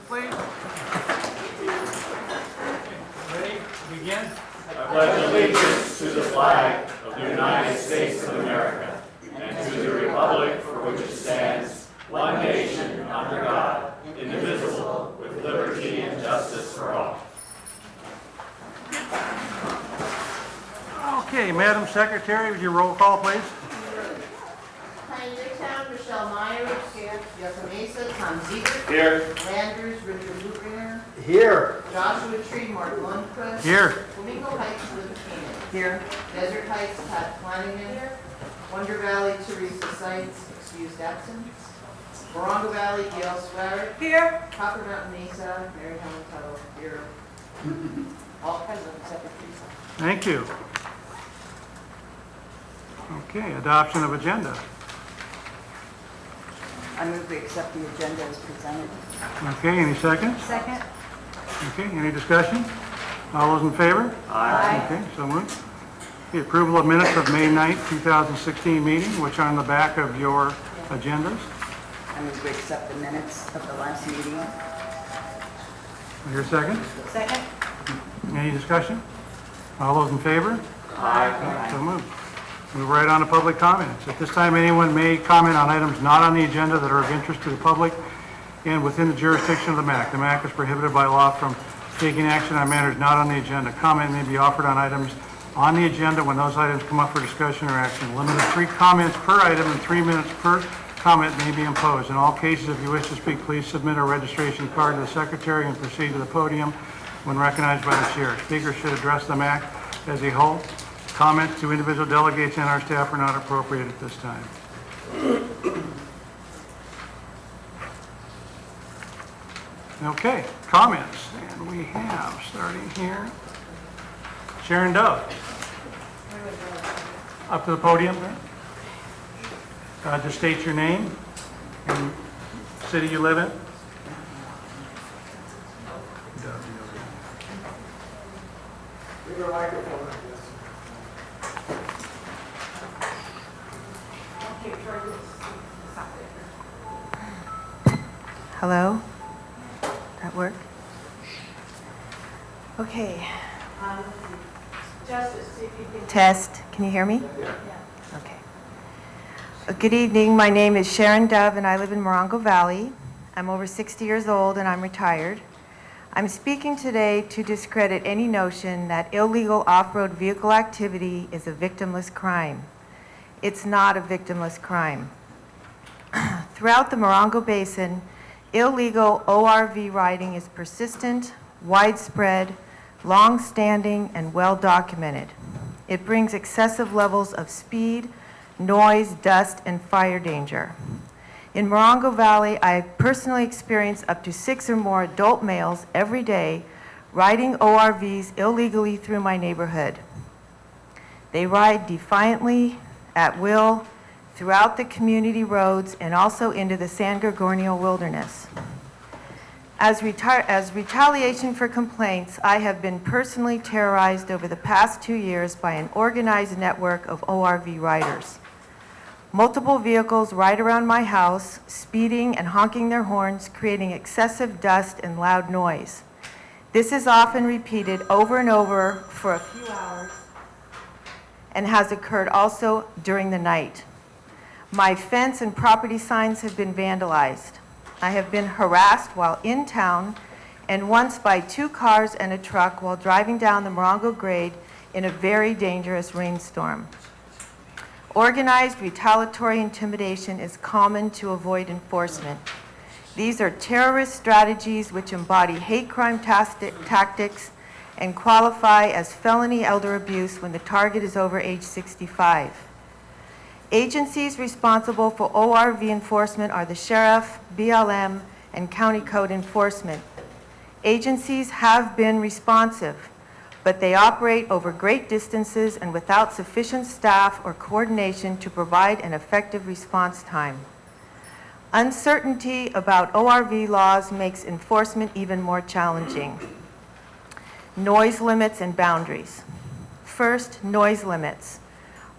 Please. Ready? Begin. I pledge allegiance to the flag of the United States of America and to the republic for which it stands, one nation, under God, indivisible, with liberty and justice for all. Okay, Madam Secretary, would you roll call, please? Town, Michelle Myers. Here. Jeffrey Mesa, Tom Ziegert. Here. Landers, Richard Lubringer. Here. Joshua Tree, Mark Lundquist. Here. Flamingo Heights, Liz Keenan. Here. Desert Heights, Pat Flanagan. Here. Wonder Valley, Teresa Seitz, excused absence. Morongo Valley, Gail Swearick. Here. Copper Mountain Mesa, Mary Helen Tuttle. Here. All present except for Teresa. Thank you. Okay, adoption of agenda. I move we accept the agenda as presented. Okay, any second? Second. Okay, any discussion? All those in favor? Aye. Okay, so moved. The approval of minutes of May 9th, 2016 meeting, which are on the back of your agendas. I move we accept the minutes of the last meeting. Your second? Second. Any discussion? All those in favor? Aye. So moved. Move right on to public comments. At this time, anyone may comment on items not on the agenda that are of interest to the public and within the jurisdiction of the MAC. The MAC is prohibited by law from taking action on matters not on the agenda. Comment may be offered on items on the agenda when those items come up for discussion or action. Limited 3 comments per item and 3 minutes per comment may be imposed. In all cases, if you wish to speak, please submit a registration card to the secretary and proceed to the podium when recognized by the chair. Speakers should address the MAC as a whole. Comments to individual delegates and our staff are not appropriate at this time. Okay, comments. And we have, starting here, Sharon Dove. Up to the podium there. Just state your name and city you live in. Your microphone, I guess. Hello? That work? Okay. Test. Can you hear me? Okay. Good evening. My name is Sharon Dove, and I live in Morongo Valley. I'm over 60 years old, and I'm retired. I'm speaking today to discredit any notion that illegal off-road vehicle activity is a victimless crime. It's not a victimless crime. Throughout the Morongo Basin, illegal ORV riding is persistent, widespread, long-standing, and well-documented. It brings excessive levels of speed, noise, dust, and fire danger. In Morongo Valley, I personally experience up to 6 or more adult males every day riding ORVs illegally through my neighborhood. They ride defiantly, at will, throughout the community roads and also into the San Gorgonio wilderness. As retaliation for complaints, I have been personally terrorized over the past 2 years by an organized network of ORV riders. Multiple vehicles ride around my house, speeding and honking their horns, creating excessive dust and loud noise. This is often repeated over and over for a few hours and has occurred also during the night. My fence and property signs have been vandalized. I have been harassed while in town and once by 2 cars and a truck while driving down the Morongo grade in a very dangerous rainstorm. Organized retaliatory intimidation is common to avoid enforcement. These are terrorist strategies which embody hate crime tactics and qualify as felony elder abuse when the target is over age 65. Agencies responsible for ORV enforcement are the Sheriff, BLM, and County Code Enforcement. Agencies have been responsive, but they operate over great distances and without sufficient staff or coordination to provide an effective response time. Uncertainty about ORV laws makes enforcement even more challenging. Noise limits and boundaries. First, noise limits.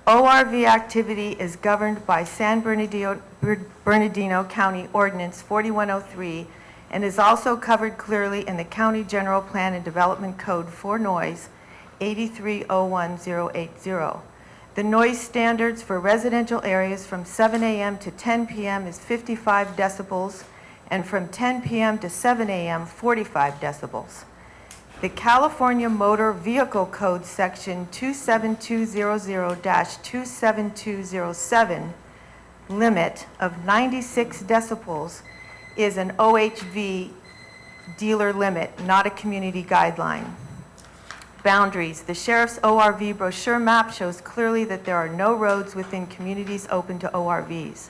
ORV activity is governed by San Bernardino County Ordinance 4103 and is also covered clearly in the County General Plan and Development Code for noise 8301080. The noise standards for residential areas from 7 a.m. to 10 p.m. is 55 decibels, and from 10 p.m. to 7 a.m., 45 decibels. The California Motor Vehicle Code Section 27200-27207 limit of 96 decibels is an OHV dealer limit, not a community guideline. Boundaries. The Sheriff's ORV brochure map shows clearly that there are no roads within communities open to ORVs.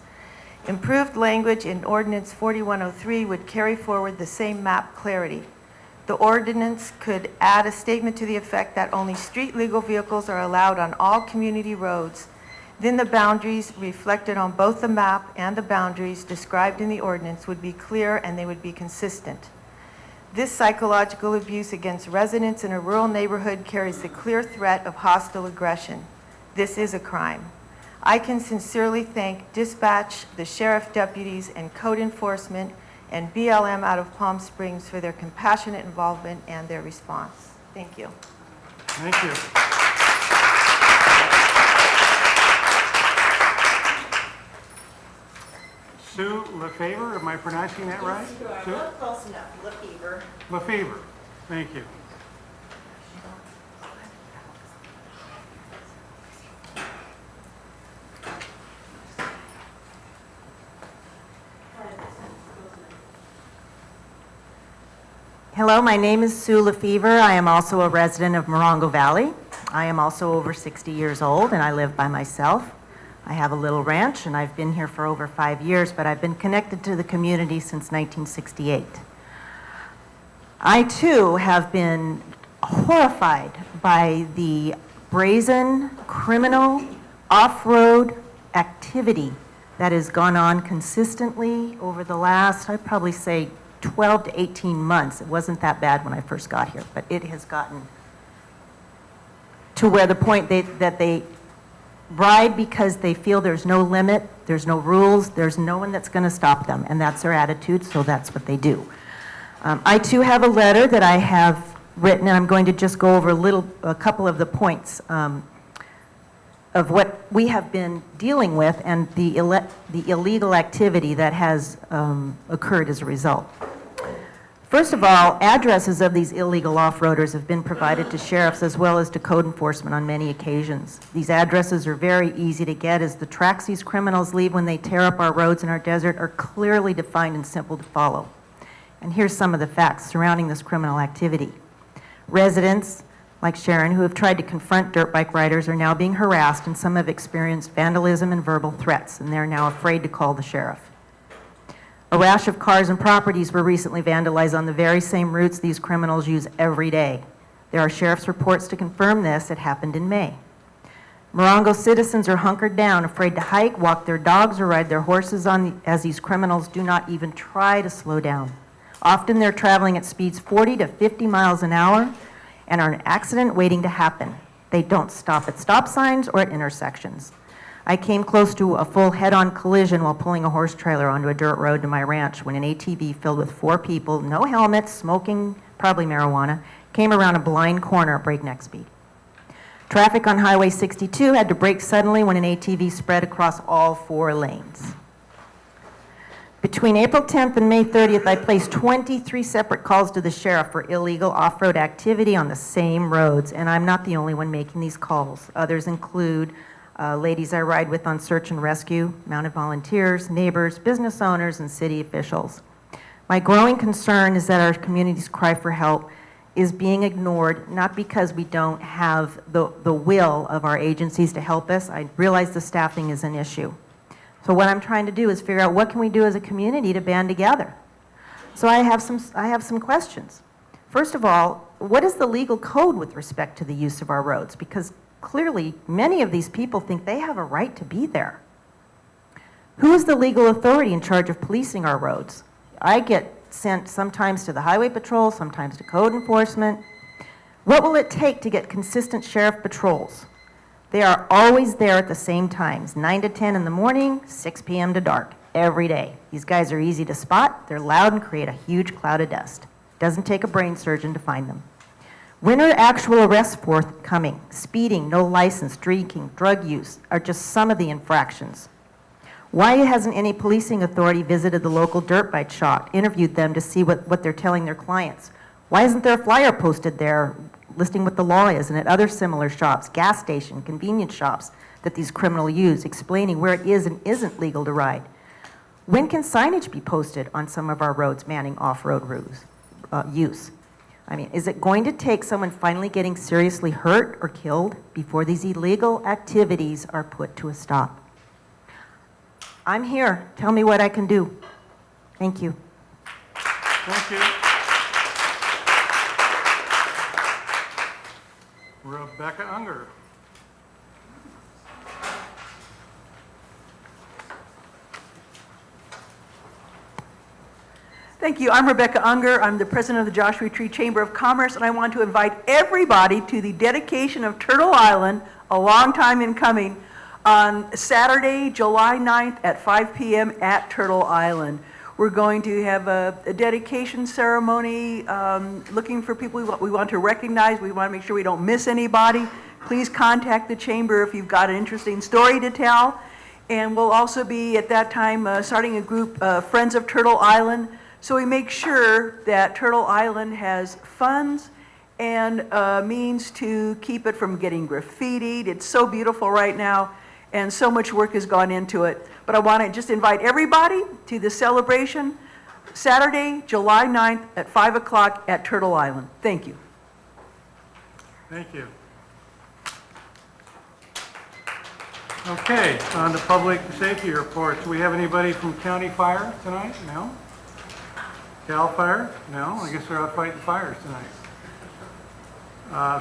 Improved language in Ordinance 4103 would carry forward the same map clarity. The ordinance could add a statement to the effect that only street legal vehicles are allowed on all community roads. Then the boundaries reflected on both the map and the boundaries described in the ordinance would be clear and they would be consistent. This psychological abuse against residents in a rural neighborhood carries the clear threat of hostile aggression. This is a crime. I can sincerely thank dispatch, the sheriff deputies, and code enforcement, and BLM out of Palm Springs for their compassionate involvement and their response. Thank you. Thank you. Sue Lefevre, am I pronouncing that right? Sue? Close enough, Lefevre. Lefevre, thank you. Hello, my name is Sue Lefevre. I am also a resident of Morongo Valley. I am also over 60 years old and I live by myself. I have a little ranch and I've been here for over 5 years, but I've been connected to the community since 1968. I too have been horrified by the brazen, criminal, off-road activity that has gone on consistently over the last, I'd probably say, 12 to 18 months. It wasn't that bad when I first got here, but it has gotten to where the point that they ride because they feel there's no limit, there's no rules, there's no one that's going to stop them, and that's their attitude, so that's what they do. I too have a letter that I have written, and I'm going to just go over a couple of the points of what we have been dealing with and the illegal activity that has occurred as a result. First of all, addresses of these illegal off-roaders have been provided to sheriffs as well as to code enforcement on many occasions. These addresses are very easy to get, as the tracks these criminals leave when they tear up our roads in our desert are clearly defined and simple to follow. And here's some of the facts surrounding this criminal activity. Residents, like Sharon, who have tried to confront dirt bike riders are now being harassed, and some have experienced vandalism and verbal threats, and they're now afraid to call the sheriff. A rash of cars and properties were recently vandalized on the very same routes these criminals use every day. There are sheriff's reports to confirm this. It happened in May. Morongo citizens are hunkered down, afraid to hike, walk their dogs, or ride their horses as these criminals do not even try to slow down. Often they're traveling at speeds 40 to 50 miles an hour and are an accident waiting to happen. They don't stop at stop signs or at intersections. I came close to a full head-on collision while pulling a horse trailer onto a dirt road to my ranch when an ATV filled with 4 people, no helmets, smoking, probably marijuana, came around a blind corner at breakneck speed. Traffic on Highway 62 had to brake suddenly when an ATV spread across all 4 lanes. Between April 10th and May 30th, I placed 23 separate calls to the sheriff for illegal off-road activity on the same roads, and I'm not the only one making these calls. Others include ladies I ride with on search and rescue, mounted volunteers, neighbors, business owners, and city officials. My growing concern is that our community's cry for help is being ignored, not because we don't have the will of our agencies to help us. I realize the staffing is an issue. So what I'm trying to do is figure out what can we do as a community to band together. So I have some questions. First of all, what is the legal code with respect to the use of our roads? Because clearly, many of these people think they have a right to be there. Who is the legal authority in charge of policing our roads? I get sent sometimes to the highway patrol, sometimes to code enforcement. What will it take to get consistent sheriff patrols? They are always there at the same times, 9 to 10 in the morning, 6 p.m. to dark. every day. These guys are easy to spot, they're loud and create a huge cloud of dust. Doesn't take a brain surgeon to find them. When are actual arrests forthcoming? Speeding, no license, drinking, drug use are just some of the infractions. Why hasn't any policing authority visited the local dirt bike shop, interviewed them to see what they're telling their clients? Why isn't there a flyer posted there listing what the law is, and at other similar shops, gas station, convenience shops that these criminals use, explaining where it is and isn't legal to ride? When can signage be posted on some of our roads manning off-road use? I mean, is it going to take someone finally getting seriously hurt or killed before these illegal activities are put to a stop? I'm here. Tell me what I can do. Thank you. Thank you. Rebecca Unger. Thank you. I'm Rebecca Unger. I'm the president of the Joshua Tree Chamber of Commerce, and I want to invite everybody to the dedication of Turtle Island, a long time in coming, on Saturday, July 9th at 5 p.m. at Turtle Island. We're going to have a dedication ceremony, looking for people we want to recognize. We want to make sure we don't miss anybody. Please contact the chamber if you've got an interesting story to tell. And we'll also be, at that time, starting a group, Friends of Turtle Island. So we make sure that Turtle Island has funds and means to keep it from getting graffitied. It's so beautiful right now, and so much work has gone into it. But I want to just invite everybody to the celebration, Saturday, July 9th at 5 o'clock at Turtle Island. Thank you. Thank you. Okay, on to public safety reports. Do we have anybody from County Fire tonight? No? Cal Fire? No, I guess they're out fighting fires tonight.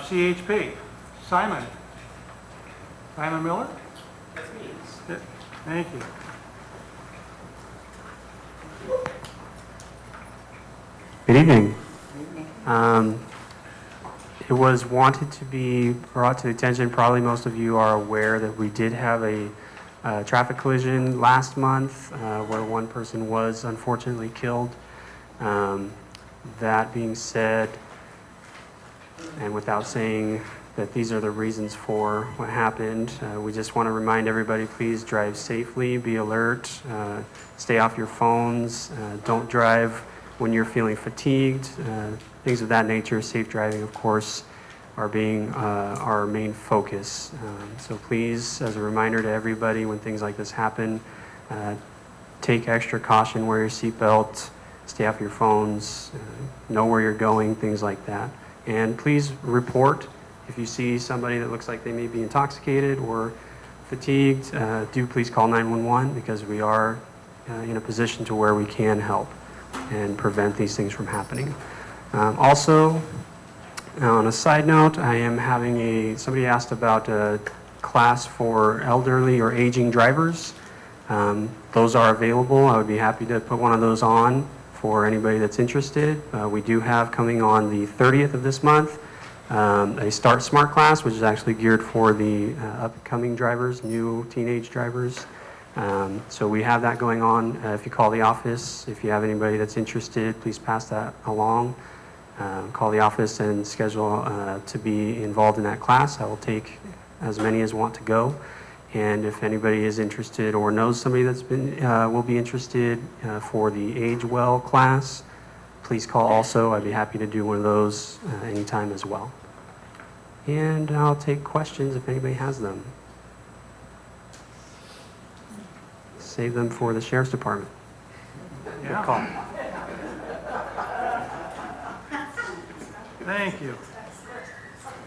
CHP, Simon Miller? That's me. Thank you. Good evening. It was wanted to be brought to the attention, probably most of you are aware that we did have a traffic collision last month where one person was unfortunately killed. That being said, and without saying that these are the reasons for what happened, we just want to remind everybody, please drive safely, be alert, stay off your phones, don't drive when you're feeling fatigued, things of that nature. Safe driving, of course, are being our main focus. So please, as a reminder to everybody, when things like this happen, take extra caution, wear your seatbelt, stay off your phones, know where you're going, things like that. And please report if you see somebody that looks like they may be intoxicated or fatigued. Do please call 911, because we are in a position to where we can help and prevent these things from happening. Also, on a side note, I am having somebody asked about a class for elderly or aging drivers. Those are available. I would be happy to put one of those on for anybody that's interested. We do have coming on the 30th of this month a Start Smart class, which is actually geared for the upcoming drivers, new teenage drivers. So we have that going on. If you call the office, if you have anybody that's interested, please pass that along. Call the office and schedule to be involved in that class. I will take as many as want to go. And if anybody is interested or knows somebody that's will be interested for the Age Well class, please call also. I'd be happy to do one of those anytime as well. And I'll take questions if anybody has them. Save them for the Sheriff's Department. Good call. Thank you.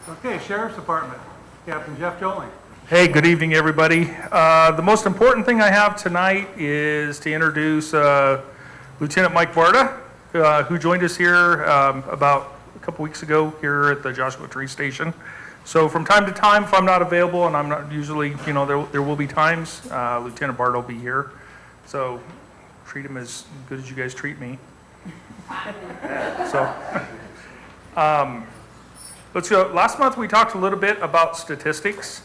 Okay, Sheriff's Department, Captain Jeff Joling. Hey, good evening, everybody. The most important thing I have tonight is to introduce Lieutenant Mike Barta, who joined us here about a couple weeks ago here at the Joshua Tree Station. So from time to time, if I'm not available, and I'm not usually, there will be times, Lieutenant Barta will be here. So treat him as good as you guys treat me. Let's go. Last month we talked a little bit about statistics.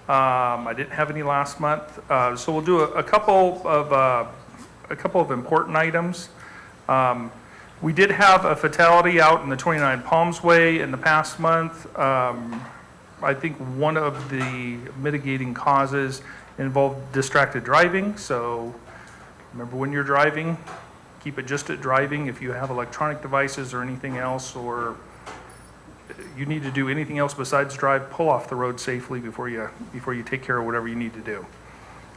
I didn't have any last month, so we'll do a couple of a couple of important items. We did have a fatality out in the 29 Palms Way in the past month. I think one of the mitigating causes involved distracted driving. So remember, when you're driving, keep it just at driving. If you have electronic devices or anything else, or you need to do anything else besides drive, pull off the road safely before you take care of whatever you need to do.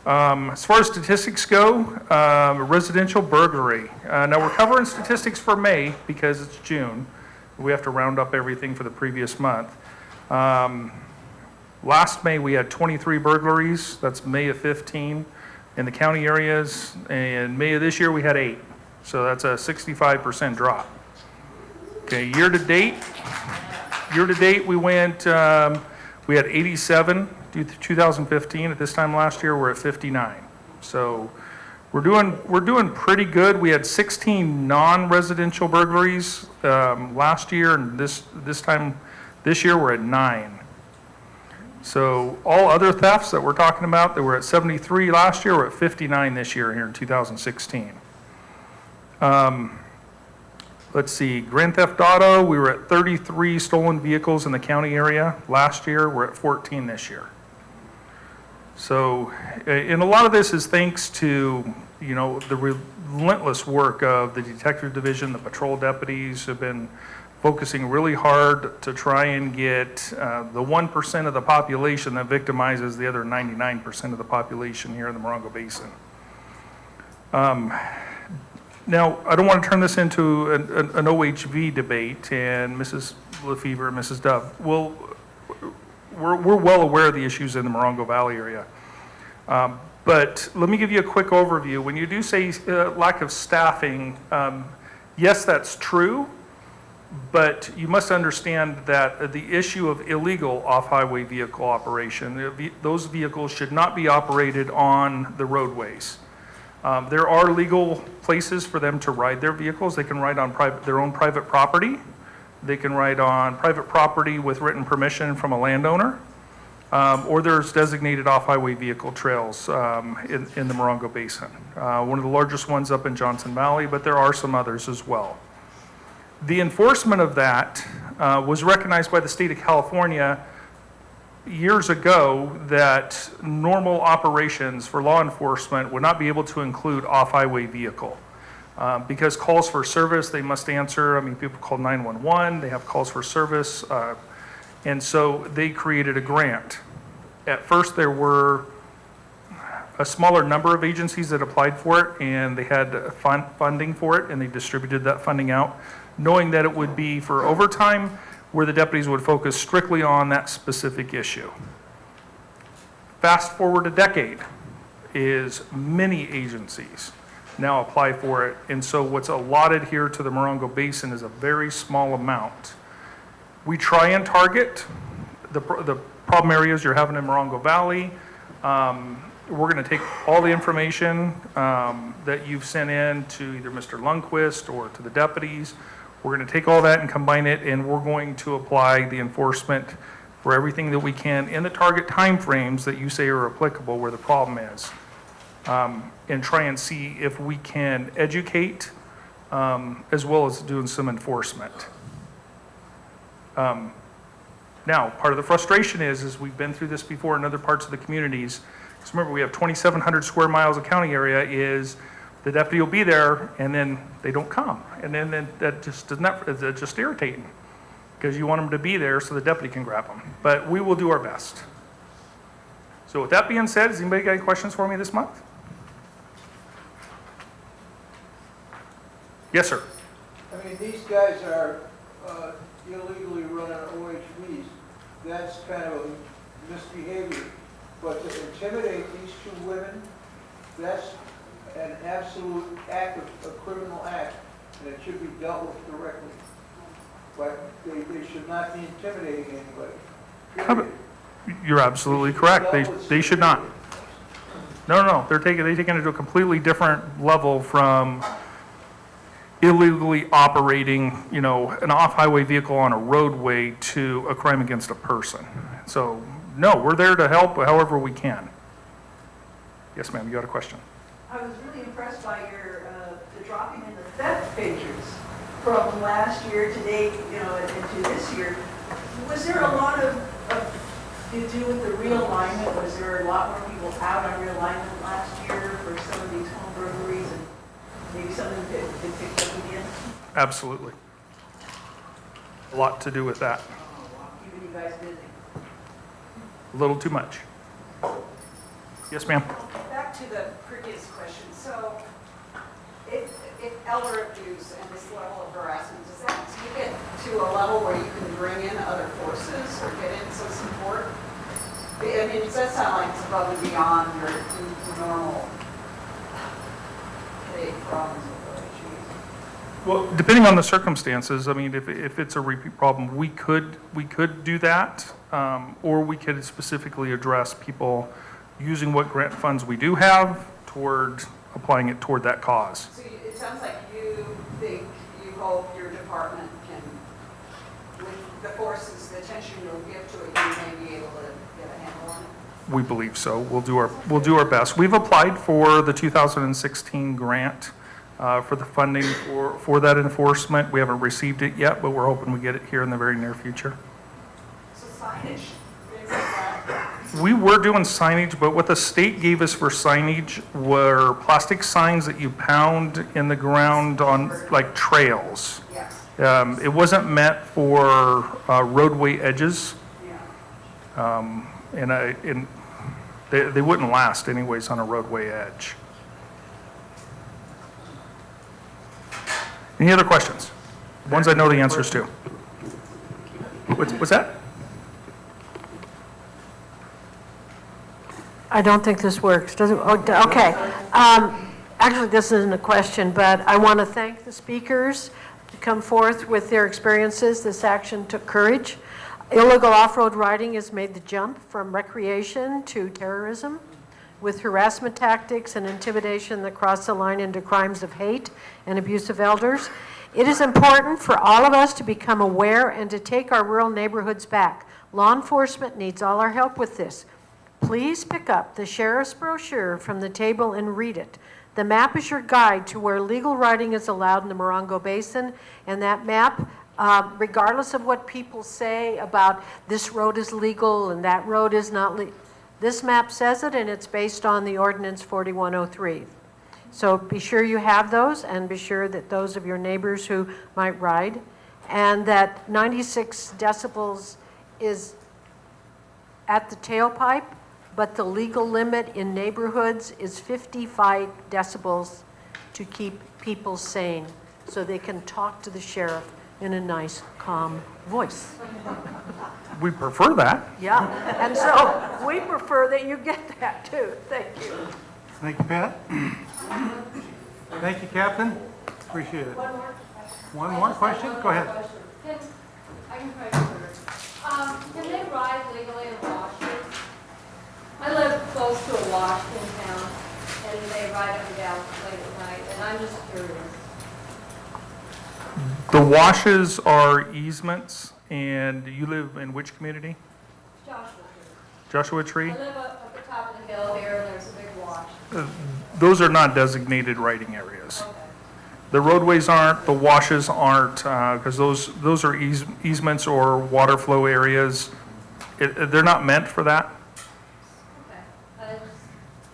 As far as statistics go, residential burglary. Now we're covering statistics for May because it's June. We have to round up everything for the previous month. Last May we had 23 burglaries. That's May of 15 in the county areas. And May of this year we had 8. So that's a 65% drop. Okay, year to date we went, we had 87 through 2015. At this time last year, we're at 59. So we're doing pretty good. We had 16 non-residential burglaries last year, and this year we're at 9. So all other thefts that we're talking about, that were at 73 last year, we're at 59 this year here in 2016. Let's see, Grand Theft Auto, we were at 33 stolen vehicles in the county area last year. We're at 14 this year. So, and a lot of this is thanks to, the relentless work of the detective division. The patrol deputies have been focusing really hard to try and get the 1% of the population that victimizes the other 99% of the population here in the Morongo Basin. Now, I don't want to turn this into an OHV debate, and Mrs. Lefevre and Mrs. Dove, we're well aware of the issues in the Morongo Valley area. But let me give you a quick overview. When you do say lack of staffing, yes, that's true, but you must understand that the issue of illegal off-highway vehicle operation, those vehicles should not be operated on the roadways. There are legal places for them to ride their vehicles. They can ride on their own private property. They can ride on private property with written permission from a landowner. Or there's designated off-highway vehicle trails in the Morongo Basin. One of the largest ones up in Johnson Valley, but there are some others as well. The enforcement of that was recognized by the state of California years ago, that normal operations for law enforcement would not be able to include off-highway vehicle. Because calls for service, they must answer. I mean, people call 911, they have calls for service. And so they created a grant. At first, there were a smaller number of agencies that applied for it, and they had funding for it, and they distributed that funding out, knowing that it would be for overtime, where the deputies would focus strictly on that specific issue. Fast forward a decade, is many agencies now apply for it, and so what's allotted here to the Morongo Basin is a very small amount. We try and target the problem areas you're having in Morongo Valley. We're going to take all the information that you've sent in to either Mr. Lundquist or to the deputies. We're going to take all that and combine it, and we're going to apply the enforcement for everything that we can in the target timeframes that you say are applicable where the problem is, and try and see if we can educate as well as doing some enforcement. Now, part of the frustration is we've been through this before in other parts of the communities. Because remember, we have 2,700 square miles of county area. Is the deputy will be there, and then they don't come, and then that just does not. It's just irritating because you want them to be there so the deputy can grab them. But we will do our best. So with that being said, has anybody got any questions for me this month? Yes, sir. I mean, these guys are illegally running OHVs. That's kind of a misbehavior. But to intimidate these two women, that's an absolute act of a criminal act, and it should be dealt with directly. But they should not be intimidating anybody. You're absolutely correct. They should not. No. They're taking it to a completely different level from illegally operating, an off-highway vehicle on a roadway to a crime against a person. So, no, we're there to help however we can. Yes, ma'am, you got a question? I was really impressed by your from last year to date, you know, into this year, was there a lot of to do with the realignment? Was there a lot more people out on realignment last year for some of these home breweries and maybe something that they picked up again? Absolutely. A lot to do with that. Keeping you guys busy. A little too much. Yes, ma'am. Back to the previous question. So if elder abuse and this level of harassment, does that take it to a level where you can bring in other forces or get in some support? I mean, it does sound like it's above and beyond your normal big problems with OHVs. Well, depending on the circumstances, I mean, if it's a repeat problem, we could do that, or we could specifically address people using what grant funds we do have toward applying it toward that cause. So it sounds like you hope your department can, with the forces, the attention you'll give to it, you may be able to get a handle on it. We believe so. We'll do our best. We've applied for the 2016 grant for the funding for that enforcement. We haven't received it yet, but we're hoping we get it here in the very near future. So signage, things like that. We were doing signage, but what the state gave us for signage were plastic signs that you pound in the ground on like trails. Yes. It wasn't meant for roadway edges, Yeah. and they wouldn't last anyways on a roadway edge. Any other questions? Ones I know the answers to. What's that? I don't think this works. Does it? Okay. Actually, this isn't a question, but I want to thank the speakers to come forth with their experiences. This action took courage. Illegal off-road riding has made the jump from recreation to terrorism, with harassment tactics and intimidation that cross the line into crimes of hate and abuse of elders. It is important for all of us to become aware and to take our rural neighborhoods back. Law enforcement needs all our help with this. Please pick up the sheriff's brochure from the table and read it. The map is your guide to where legal riding is allowed in the Morongo Basin, and that map, regardless of what people say about this road is legal and that road is not legal, this map says it, and it's based on the ordinance 4103. So be sure you have those, and be sure that those of your neighbors who might ride, and that 96 decibels is at the tailpipe, but the legal limit in neighborhoods is 55 decibels to keep people sane, so they can talk to the sheriff in a nice, calm voice. We prefer that. Yeah, and so we prefer that you get that too. Thank you. Thank you, Pat. Thank you, Captain. Appreciate it. One more question? Go ahead. I can try to order. Can they ride legally in washes? I live close to a wash in town, and they ride up and down late at night, and I'm just curious. The washes are easements, and you live in which community? Joshua Tree? I live up the top of the hill here, and there's a big wash. Those are not designated riding areas. Okay. The roadways aren't, the washes aren't, because those are easements or water flow areas. They're not meant for that. Okay. I was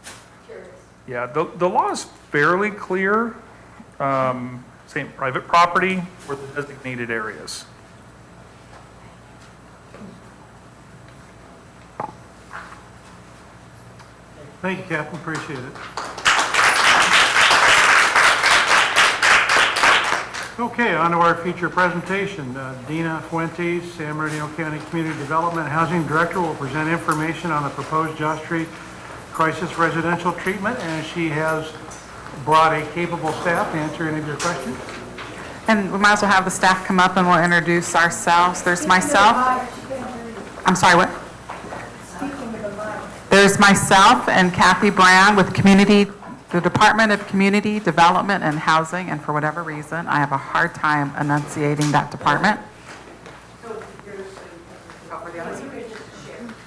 just curious. Yeah, the law is fairly clear, saying private property or the designated areas. Thank you, Captain. Appreciate it. Okay, on to our feature presentation. Dina Fuentes, San Bernardino County Community Development Housing Director, will present information on the proposed Josh Street crisis residential treatment, and she has brought a capable staff to answer any of your questions. And we might as well have the staff come up and we'll introduce ourselves. There's myself. I'm sorry, what? There's myself and Kathy Brown with the Department of Community Development and Housing, and for whatever reason, I have a hard time enunciating that department.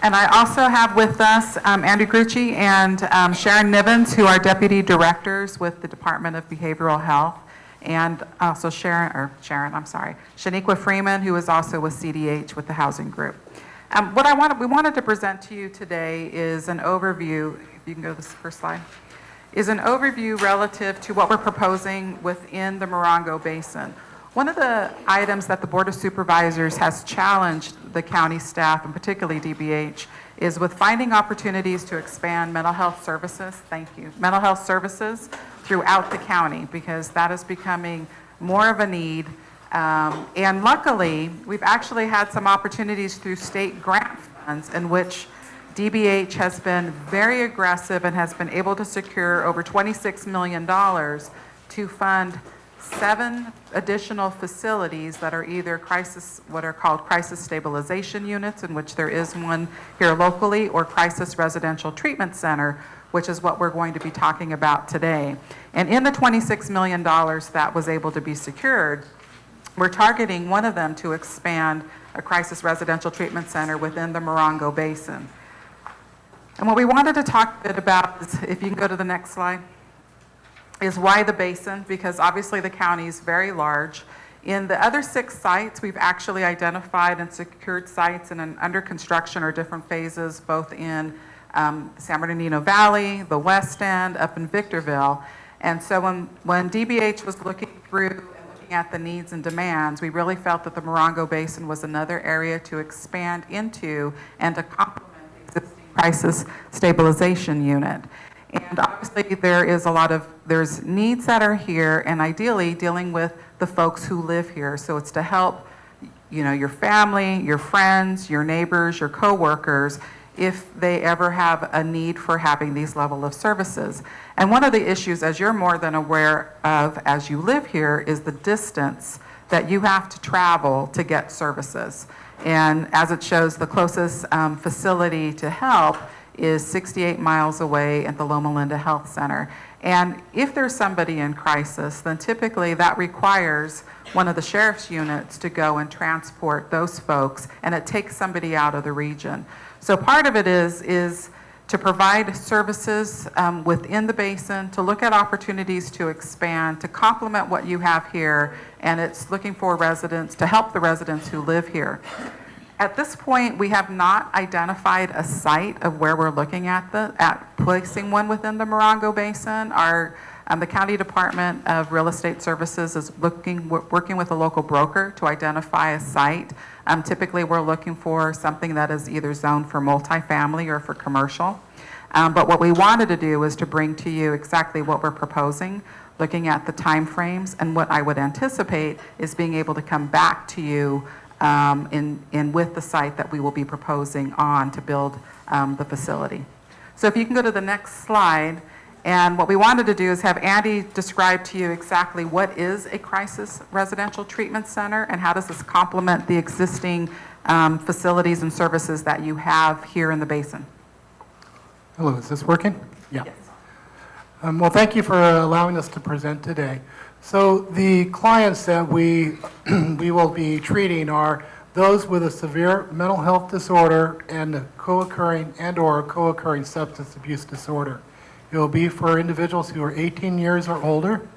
And I also have with us Andrew Grucci and Sharon Nivens, who are Deputy Directors with the Department of Behavioral Health and also Shaniqua Freeman, who is also with CDH with the housing group. We wanted to present to you today is an overview, if you can go to the first slide, is an overview relative to what we're proposing within the Morongo Basin. One of the items that the Board of Supervisors has challenged the county staff, and particularly DBH, is with finding opportunities to expand mental health services, mental health services throughout the county, because that is becoming more of a need. And luckily, we've actually had some opportunities through state grant funds in which DBH has been very aggressive and has been able to secure over $26 million to fund 7 additional facilities that are either what are called crisis stabilization units, in which there is one here locally, or crisis residential treatment center, which is what we're going to be talking about today. And in the $26 million that was able to be secured, we're targeting one of them to expand a crisis residential treatment center within the Morongo Basin. And what we wanted to talk a bit about is, if you can go to the next slide, is why the basin, because obviously the county is very large. In the other 6 sites, we've actually identified and secured sites in under construction or different phases, both in San Bernardino Valley, the West End, up in Victorville. And so when DBH was looking through and looking at the needs and demands, we really felt that the Morongo Basin was another area to expand into and to complement the existing crisis stabilization unit. And obviously there's needs that are here, and ideally dealing with the folks who live here. So it's to help, your family, your friends, your neighbors, your coworkers, if they ever have a need for having these level of services. And one of the issues, as you're more than aware of as you live here, is the distance that you have to travel to get services. And as it shows, the closest facility to help is 68 miles away at the Loma Linda Health Center. And if there's somebody in crisis, then typically that requires one of the sheriff's units to go and transport those folks, and it takes somebody out of the region. So part of it is to provide services within the basin, to look at opportunities to expand, to complement what you have here, and it's looking for residents, to help the residents who live here. At this point, we have not identified a site of where we're looking at placing one within the Morongo Basin. The County Department of Real Estate Services is working with a local broker to identify a site. Typically, we're looking for something that is either zoned for multifamily or for commercial. But what we wanted to do was to bring to you exactly what we're proposing, looking at the timeframes, and what I would anticipate is being able to come back to you with the site that we will be proposing on to build the facility. So if you can go to the next slide, and what we wanted to do is have Andy describe to you exactly what is a crisis residential treatment center and how does this complement the existing facilities and services that you have here in the basin. Hello, is this working? Yeah. Yes. Well, thank you for allowing us to present today. So the clients that we will be treating are those with a severe mental health disorder and a co-occurring substance abuse disorder. It will be for individuals who are 18 years or older.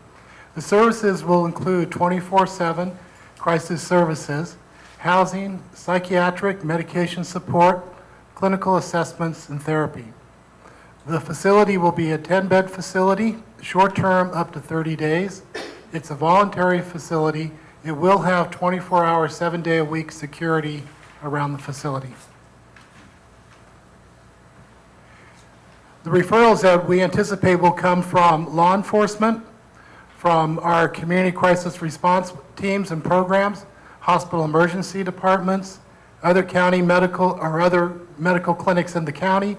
The services will include 24/7 crisis services, housing, psychiatric, medication support, clinical assessments, and therapy. The facility will be a 10-bed facility, short-term up to 30 days. It's a voluntary facility. It will have 24-hour, 7-day-a-week security around the facility. The referrals that we anticipate will come from law enforcement, from our community crisis response teams and programs, hospital emergency departments, other county medical or other medical clinics in the county,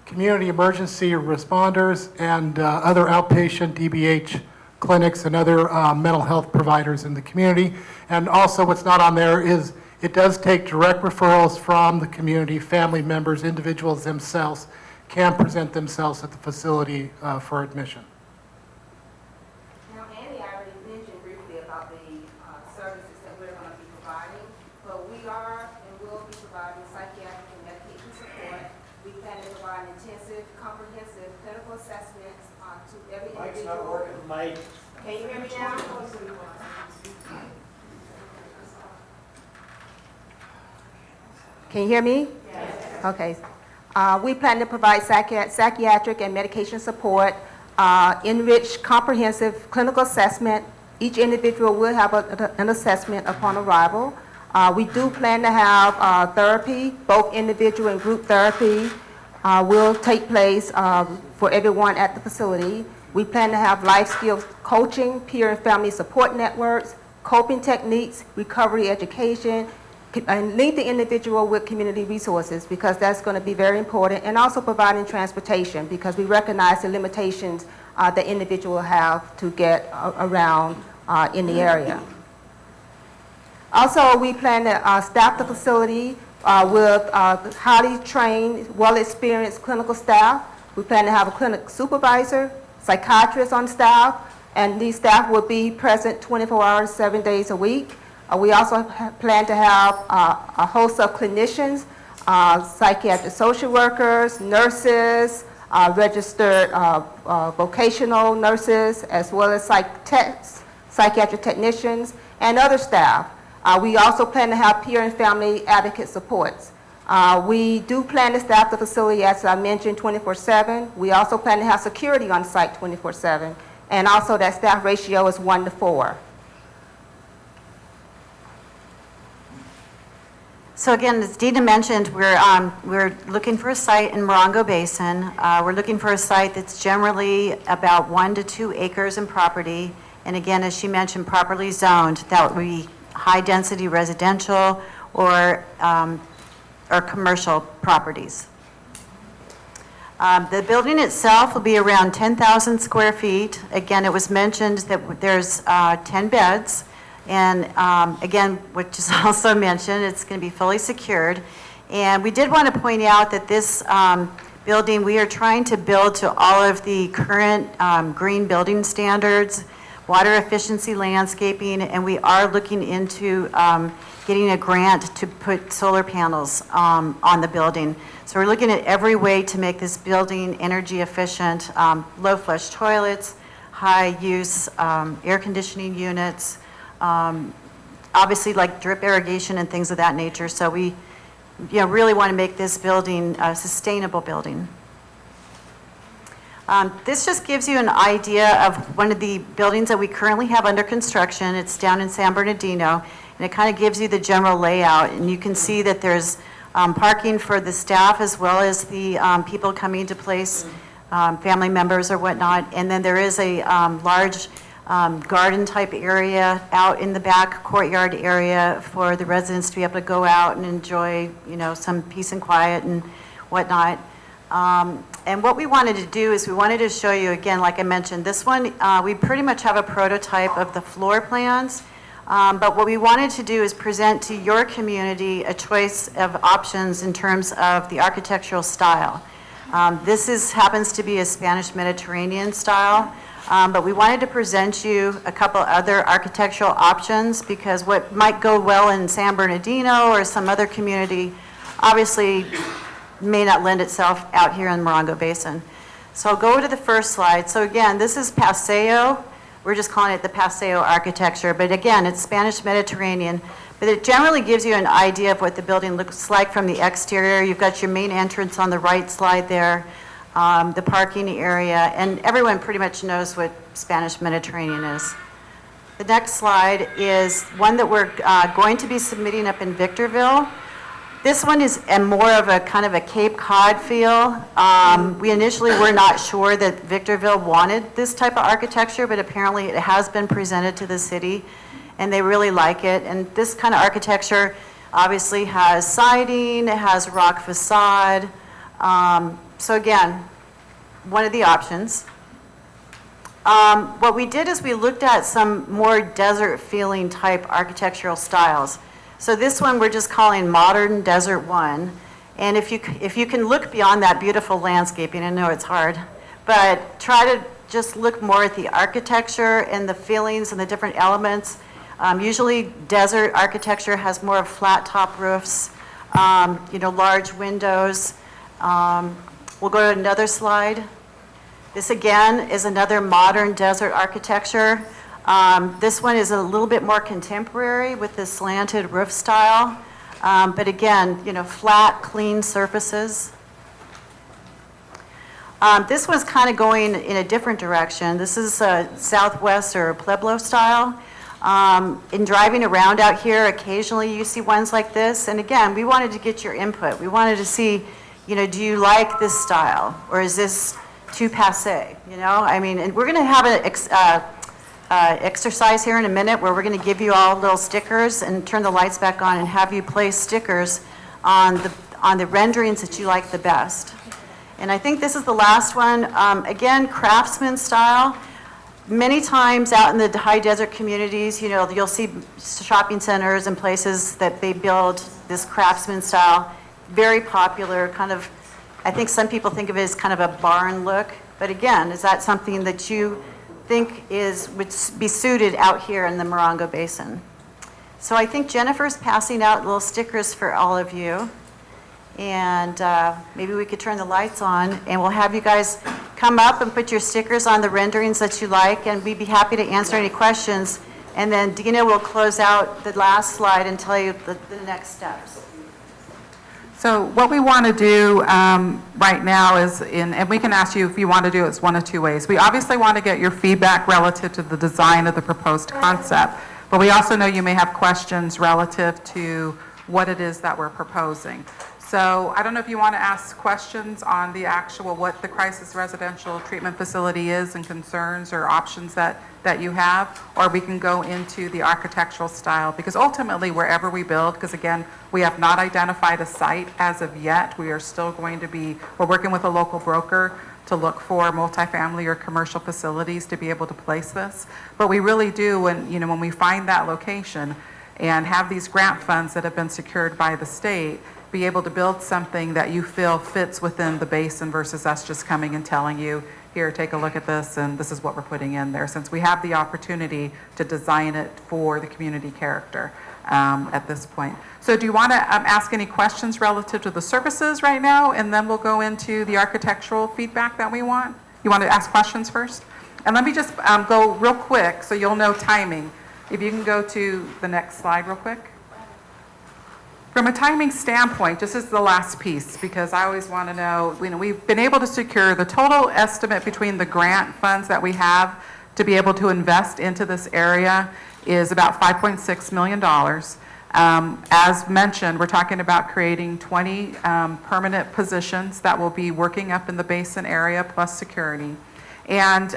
community emergency responders, and other outpatient DBH clinics and other mental health providers in the community. And also what's not on there is it does take direct referrals from the community. Family members, individuals themselves can present themselves at the facility for admission. Now, Andy already mentioned briefly about the services that we're going to be providing, but we are and will be providing psychiatric and medication support. We plan to provide intensive, comprehensive clinical assessments to every individual. Mike's not working, Mike. Can you hear me now? Can you hear me? Yes. Okay. We plan to provide psychiatric and medication support, enrich comprehensive clinical assessment. Each individual will have an assessment upon arrival. We do plan to have therapy, both individual and group therapy will take place for everyone at the facility. We plan to have life skills coaching, peer and family support networks, coping techniques, recovery education, and link the individual with community resources because that's going to be very important, and also providing transportation because we recognize the limitations that individuals have to get around in the area. Also, we plan to staff the facility with highly trained, well-experienced clinical staff. We plan to have a clinic supervisor, psychiatrist on staff, and these staff will be present 24 hours, 7 days a week. We also plan to have a host of clinicians, psychiatric social workers, nurses, registered vocational nurses, as well as psychiatric technicians, and other staff. We also plan to have peer and family advocate supports. We do plan to staff the facility, as I mentioned, 24/7. We also plan to have security on site 24/7, and also that staff ratio is 1 to 4. So again, as Dina mentioned, we're looking for a site in Morongo Basin. We're looking for a site that's generally about 1 to 2 acres in property. And again, as she mentioned, properly zoned. That would be high-density residential or commercial properties. The building itself will be around 10,000 square feet. Again, it was mentioned that there's 10 beds. And again, which is also mentioned, it's going to be fully secured. And we did want to point out that this building, we are trying to build to all of the current green building standards, water efficiency landscaping, and we are looking into getting a grant to put solar panels on the building. So we're looking at every way to make this building energy efficient, low flush toilets, high use air conditioning units, obviously like drip irrigation and things of that nature. So we really want to make this building a sustainable building. This just gives you an idea of one of the buildings that we currently have under construction. It's down in San Bernardino, and it kind of gives you the general layout. And you can see that there's parking for the staff as well as the people coming to place, family members or whatnot. And then there is a large garden type area out in the back courtyard area for the residents to be able to go out and enjoy, some peace and quiet and whatnot. And what we wanted to do is we wanted to show you, again, like I mentioned, this one, we pretty much have a prototype of the floor plans. But what we wanted to do is present to your community a choice of options in terms of the architectural style. This happens to be a Spanish Mediterranean style. But we wanted to present you a couple other architectural options because what might go well in San Bernardino or some other community obviously may not lend itself out here in Morongo Basin. So I'll go to the first slide. So again, this is Paseo. We're just calling it the Paseo architecture. But again, it's Spanish Mediterranean. But it generally gives you an idea of what the building looks like from the exterior. You've got your main entrance on the right slide there. The parking area, and everyone pretty much knows what Spanish Mediterranean is. The next slide is one that we're going to be submitting up in Victorville. This one is more of a kind of a Cape Cod feel. We initially were not sure that Victorville wanted this type of architecture, but apparently it has been presented to the city, and they really like it. And this kind of architecture obviously has siding, it has rock facade. So again, one of the options. What we did is we looked at some more desert feeling type architectural styles. So this one we're just calling Modern Desert 1. And if you can look beyond that beautiful landscaping, I know it's hard, but try to just look more at the architecture and the feelings and the different elements. Usually desert architecture has more of flat top roofs, large windows. We'll go to another slide. This again is another modern desert architecture. This one is a little bit more contemporary with the slanted roof style. But again, flat, clean surfaces. This one's kind of going in a different direction. This is Southwest or Pueblo style. In driving around out here, occasionally you see ones like this. And again, we wanted to get your input. We wanted to see, do you like this style? Or is this too passe? And we're going to have an exercise here in a minute where we're going to give you all little stickers and turn the lights back on and have you place stickers on the renderings that you like the best. And I think this is the last one. Again, craftsman style. Many times out in the high desert communities, you'll see shopping centers and places that they build this craftsman style. Very popular, kind of, I think some people think of it as kind of a barn look. But again, is that something that you think would be suited out here in the Morongo Basin? So I think Jennifer's passing out little stickers for all of you. And maybe we could turn the lights on and we'll have you guys come up and put your stickers on the renderings that you like, and we'd be happy to answer any questions. And then Dina will close out the last slide and tell you the next steps. So what we want to do right now is, and we can ask you if you want to do it, it's one of two ways. We obviously want to get your feedback relative to the design of the proposed concept, but we also know you may have questions relative to what it is that we're proposing. So I don't know if you want to ask questions on the actual, what the crisis residential treatment facility is and concerns or options that you have, or we can go into the architectural style, because ultimately wherever we build, because again, we have not identified a site as of yet, we are still going to be, we're working with a local broker to look for multifamily or commercial facilities to be able to place this. But we really do, when we find that location and have these grant funds that have been secured by the state, be able to build something that you feel fits within the basin versus us just coming and telling you, here, take a look at this, and this is what we're putting in there, since we have the opportunity to design it for the community character at this point. So do you want to ask any questions relative to the services right now, and then we'll go into the architectural feedback that we want? You want to ask questions first? And let me just go real quick so you'll know timing. If you can go to the next slide real quick. From a timing standpoint, this is the last piece, because I always want to know, we've been able to secure the total estimate between the grant funds that we have to be able to invest into this area is about $5.6 million. As mentioned, we're talking about creating 20 permanent positions that will be working up in the Basin area plus security. And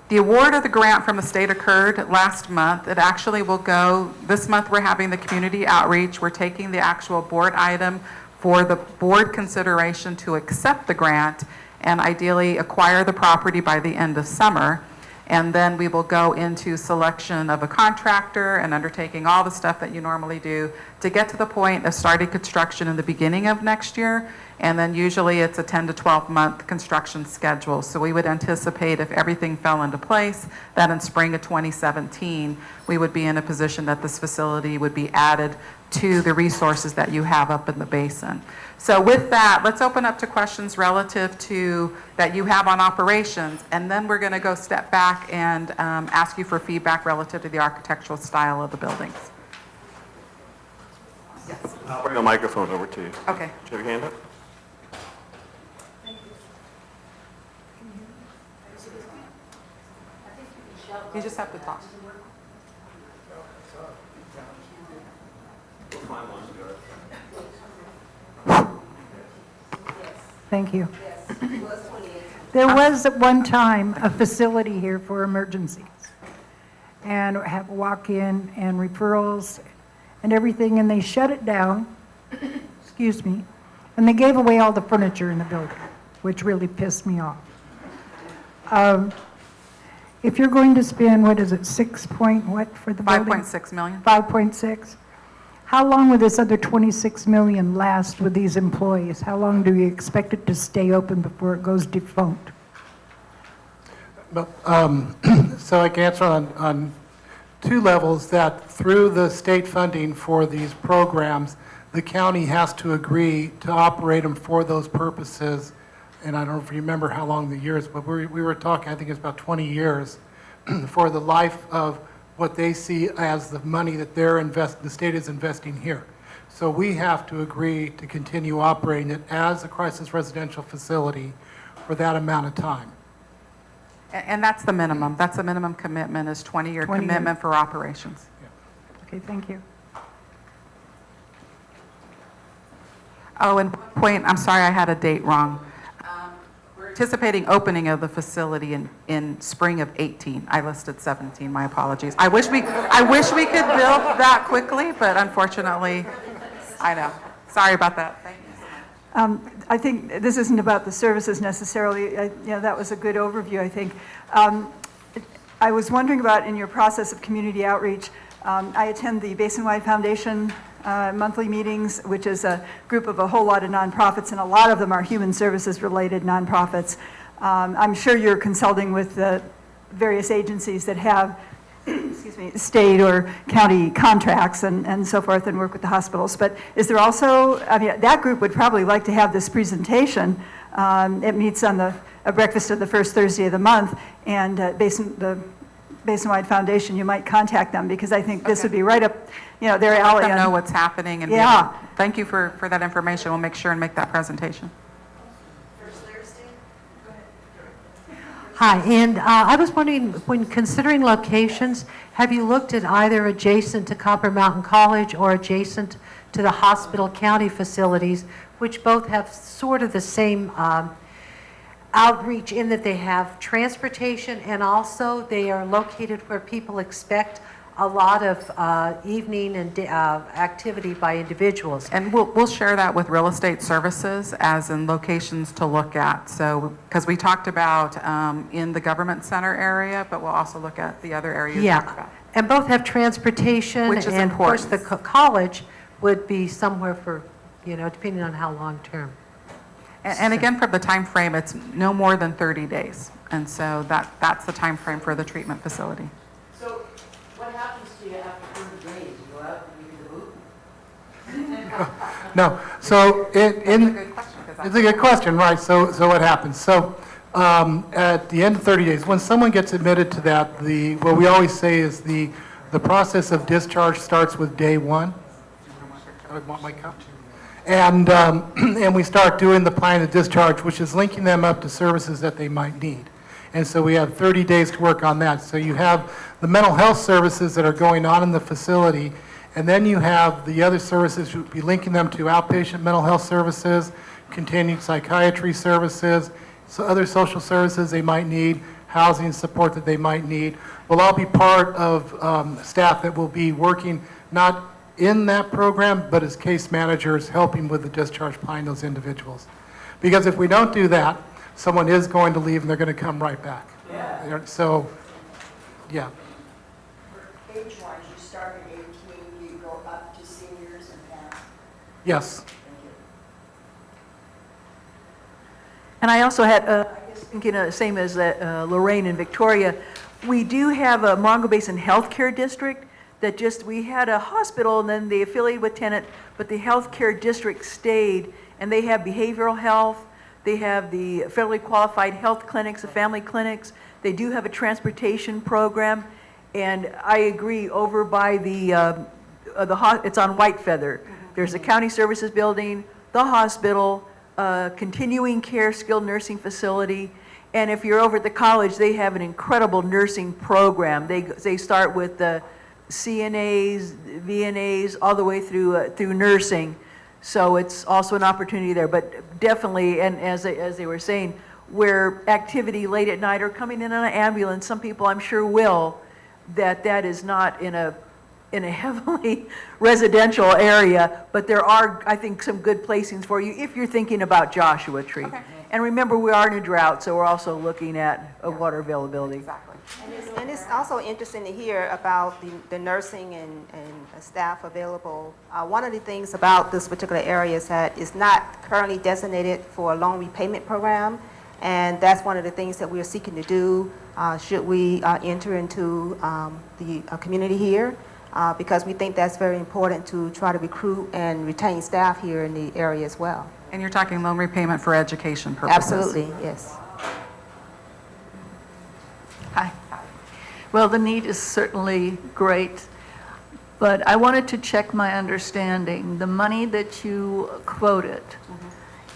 the award of the grant from the state occurred last month. It actually will go, this month we're having the community outreach. We're taking the actual board item for the board consideration to accept the grant and ideally acquire the property by the end of summer. And then we will go into selection of a contractor and undertaking all the stuff that you normally do to get to the point of starting construction in the beginning of next year. And then usually it's a 10 to 12 month construction schedule. So we would anticipate, if everything fell into place, that in spring of 2017, we would be in a position that this facility would be added to the resources that you have up in the basin. So with that, let's open up to questions relative to that you have on operations, and then we're going to go step back and ask you for feedback relative to the architectural style of the buildings. Yes. I'll bring a microphone over to you. Okay. Do you have your hand up? You just have to talk. Thank you. There was at one time a facility here for emergencies, and have walk-in and referrals and everything, and they shut it down, excuse me, and they gave away all the furniture in the building, which really pissed me off. If you're going to spend, what is it, 6 point what for the building? 5.6 million. 5.6? How long will this other 26 million last with these employees? How long do you expect it to stay open before it goes defunct? Well, so I can answer on two levels, that through the state funding for these programs, the county has to agree to operate them for those purposes. And I don't know if you remember how long the years, but we were talking, I think it's about 20 years for the life of what they see as the money that the state is investing here. So we have to agree to continue operating it as a crisis residential facility for that amount of time. And that's the minimum. That's the minimum commitment, is 20-year 20 years. commitment for operations. Okay, thank you. Oh, and one point, I'm sorry, I had a date wrong. We're anticipating opening of the facility in spring of 18. I listed 17, my apologies. I wish we could build that quickly, but unfortunately, I know. Sorry about that. Thank you. I think this isn't about the services necessarily. That was a good overview, I think. I was wondering about, in your process of community outreach, I attend the Basin-wide Foundation monthly meetings, which is a group of a whole lot of nonprofits, and a lot of them are human services related nonprofits. I'm sure you're consulting with the various agencies that have excuse me, state or county contracts and so forth, and work with the hospitals. But is there also, I mean, that group would probably like to have this presentation. It meets on a breakfast of the first Thursday of the month, and the Basin-wide Foundation, you might contact them, because I think this would be right up, their alley. Let them know what's happening. And yeah. Thank you for that information. We'll make sure and make that presentation. Hi, and I was wondering, when considering locations, have you looked at either adjacent to Copper Mountain College or adjacent to the hospital county facilities, which both have sort of the same outreach in that they have transportation, and also they are located where people expect a lot of evening and activity by individuals. And we'll share that with real estate services as in locations to look at. So, because we talked about in the government center area, but we'll also look at the other areas. Yeah, and both have transportation, which is and important. Of course the college would be somewhere for, depending on how long term. And again, for the time frame, it's no more than 30 days. And so that's the time frame for the treatment facility. So what happens to you after 30 days? You go out and you get a boot? No, so it's a good question, right? So what happens? So at the end of 30 days, when someone gets admitted to that, what we always say is the process of discharge starts with day one. I want my cup. And we start doing the plan of discharge, which is linking them up to services that they might need. And so we have 30 days to work on that. So you have the mental health services that are going on in the facility, and then you have the other services, you'll be linking them to outpatient mental health services, continued psychiatry services, so other social services they might need, housing support that they might need. Will all be part of staff that will be working not in that program, but as case managers helping with the discharge plan those individuals. Because if we don't do that, someone is going to leave and they're going to come right back. Yeah. So, yeah. Age-wise, you start at 18, you go up to seniors and past. Yes. And I also had, I guess, thinking same as Lorraine and Victoria, we do have a Morongo Basin Healthcare District that we had a hospital and then they affiliated with Tenet, but the healthcare district stayed, and they have behavioral health, they have the federally qualified health clinics, the family clinics, they do have a transportation program, and I agree, over by it's on White Feather. There's a county services building, the hospital, continuing care skilled nursing facility, and if you're over at the college, they have an incredible nursing program. They start with the CNAs, VNAs, all the way through nursing. So it's also an opportunity there, but definitely, and as they were saying, where activity late at night or coming in on an ambulance, some people I'm sure will, that is not in a heavily residential area, but there are, I think, some good placings for you if you're thinking about Joshua Tree. Okay. And remember, we are in a drought, so we're also looking at water availability. Exactly. And it's also interesting to hear about the nursing and staff available. One of the things about this particular area is that it's not currently designated for a loan repayment program, and that's one of the things that we're seeking to do should we enter into the community here, because we think that's very important to try to recruit and retain staff here in the area as well. And you're talking loan repayment for education purposes? Absolutely, yes. Hi. Well, the need is certainly great, but I wanted to check my understanding. The money that you quoted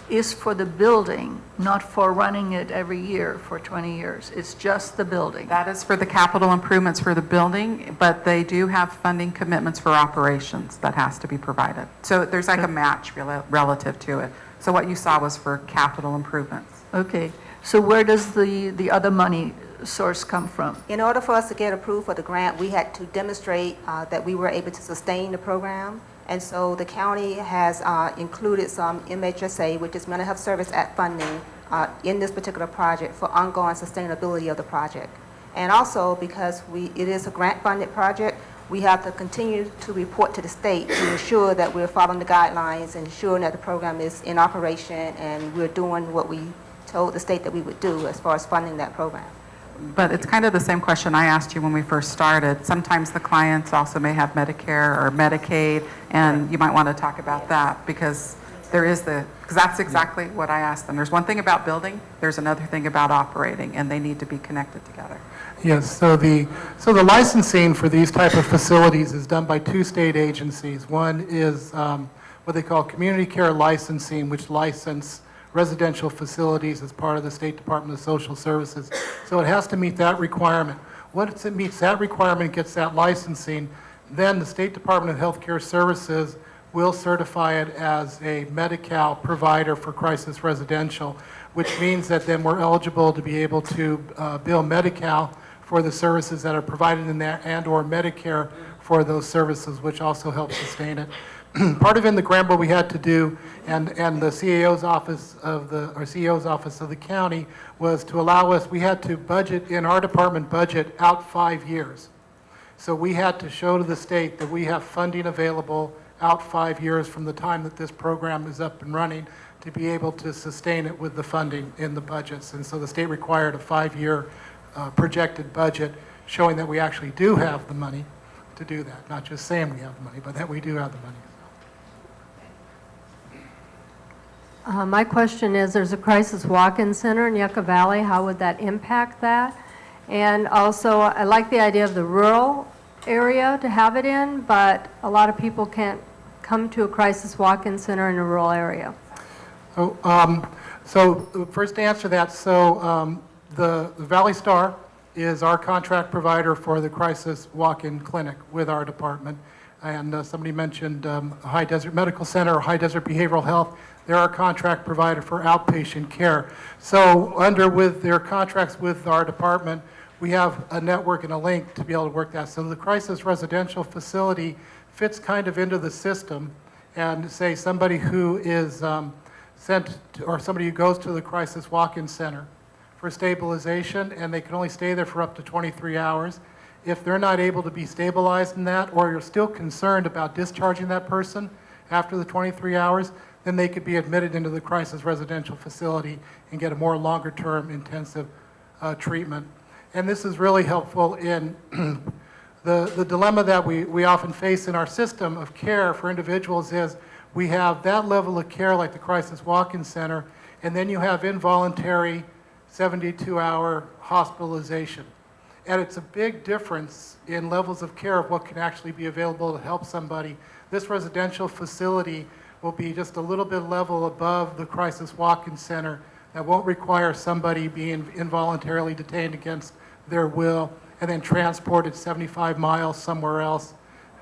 is for the building, not for running it every year for 20 years. It's just the building. That is for the capital improvements for the building, but they do have funding commitments for operations that has to be provided. So there's like a match relative to it. So what you saw was for capital improvements. Okay, so where does the other money source come from? In order for us to get approved for the grant, we had to demonstrate that we were able to sustain the program. And so the county has included some MHSA, which is Mental Health Service Act funding, in this particular project for ongoing sustainability of the project. And also because it is a grant-funded project, we have to continue to report to the state to ensure that we're following the guidelines and ensuring that the program is in operation and we're doing what we told the state that we would do as far as funding that program. But it's kind of the same question I asked you when we first started. Sometimes the clients also may have Medicare or Medicaid, and you might want to talk about that because because that's exactly what I asked them. There's one thing about building, there's another thing about operating, and they need to be connected together. Yes, so the licensing for these type of facilities is done by two state agencies. One is what they call community care licensing, which license residential facilities as part of the State Department of Social Services. So it has to meet that requirement. Once it meets that requirement, gets that licensing, then the State Department of Healthcare Services will certify it as a Medi-Cal provider for crisis residential, which means that then we're eligible to be able to bill Medi-Cal for the services that are provided in there and/or Medicare for those services, which also helps sustain it. Part of in the grant what we had to do, and the CEO's office of the county was to allow us, we had to budget in our department budget out 5 years. So we had to show to the state that we have funding available out 5 years from the time that this program is up and running to be able to sustain it with the funding in the budgets. And so the state required a 5-year projected budget showing that we actually do have the money to do that. Not just saying we have the money, but that we do have the money. My question is, there's a crisis walk-in center in Yucca Valley. How would that impact that? And also, I like the idea of the rural area to have it in, but a lot of people can't come to a crisis walk-in center in a rural area. So first to answer that, the Valley Star is our contract provider for the crisis walk-in clinic with our department. And somebody mentioned High Desert Medical Center or High Desert Behavioral Health. They're our contract provider for outpatient care. So with their contracts with our department, we have a network and a link to be able to work that. So the crisis residential facility fits kind of into the system, and say somebody who is or somebody who goes to the crisis walk-in center for stabilization, and they can only stay there for up to 23 hours. If they're not able to be stabilized in that, or you're still concerned about discharging that person after the 23 hours, then they could be admitted into the crisis residential facility and get a more longer-term intensive treatment. And this is really helpful in the dilemma that we often face in our system of care for individuals is we have that level of care like the crisis walk-in center, and then you have involuntary 72-hour hospitalization. And it's a big difference in levels of care of what can actually be available to help somebody. This residential facility will be just a little bit level above the crisis walk-in center that won't require somebody being involuntarily detained against their will and then transported 75 miles somewhere else,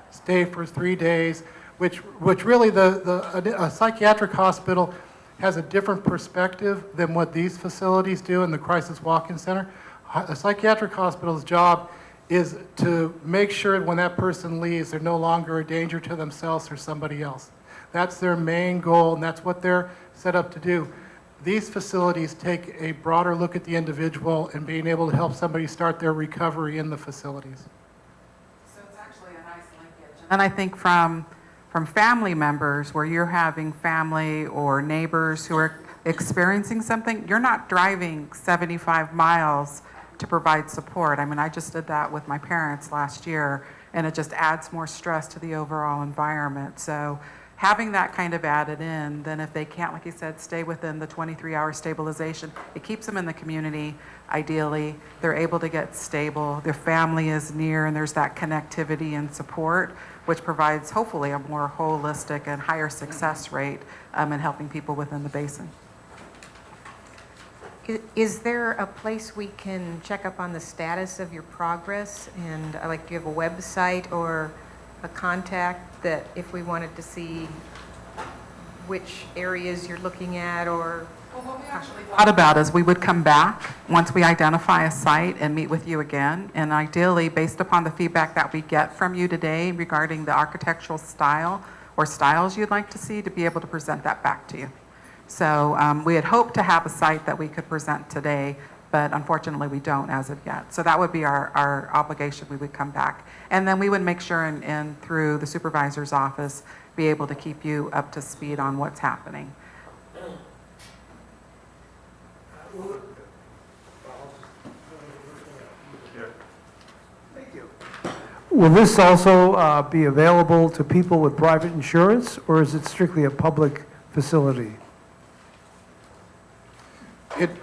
stay for 3 days, which really a psychiatric hospital has a different perspective than what these facilities do in the crisis walk-in center. A psychiatric hospital's job is to make sure when that person leaves, they're no longer a danger to themselves or somebody else. That's their main goal, and that's what they're set up to do. These facilities take a broader look at the individual and being able to help somebody start their recovery in the facilities. So it's actually a nice linkage. And I think from family members, where you're having family or neighbors who are experiencing something, you're not driving 75 miles to provide support. I mean, I just did that with my parents last year, and it just adds more stress to the overall environment. So having that kind of added in, then if they can't, like you said, stay within the 23-hour stabilization, it keeps them in the community. Ideally, they're able to get stable, their family is near, and there's that connectivity and support, which provides hopefully a more holistic and higher success rate in helping people within the basin. Is there a place we can check up on the status of your progress? And like, do you have a website or a contact that if we wanted to see which areas you're looking at, or? Well, what we actually thought about is we would come back once we identify a site and meet with you again. And ideally, based upon the feedback that we get from you today regarding the architectural style or styles you'd like to see, to be able to present that back to you. So we had hoped to have a site that we could present today, but unfortunately we don't as of yet. So that would be our obligation. We would come back. And then we would make sure and through the supervisor's office, be able to keep you up to speed on what's happening. Will this also be available to people with private insurance, or is it strictly a public facility?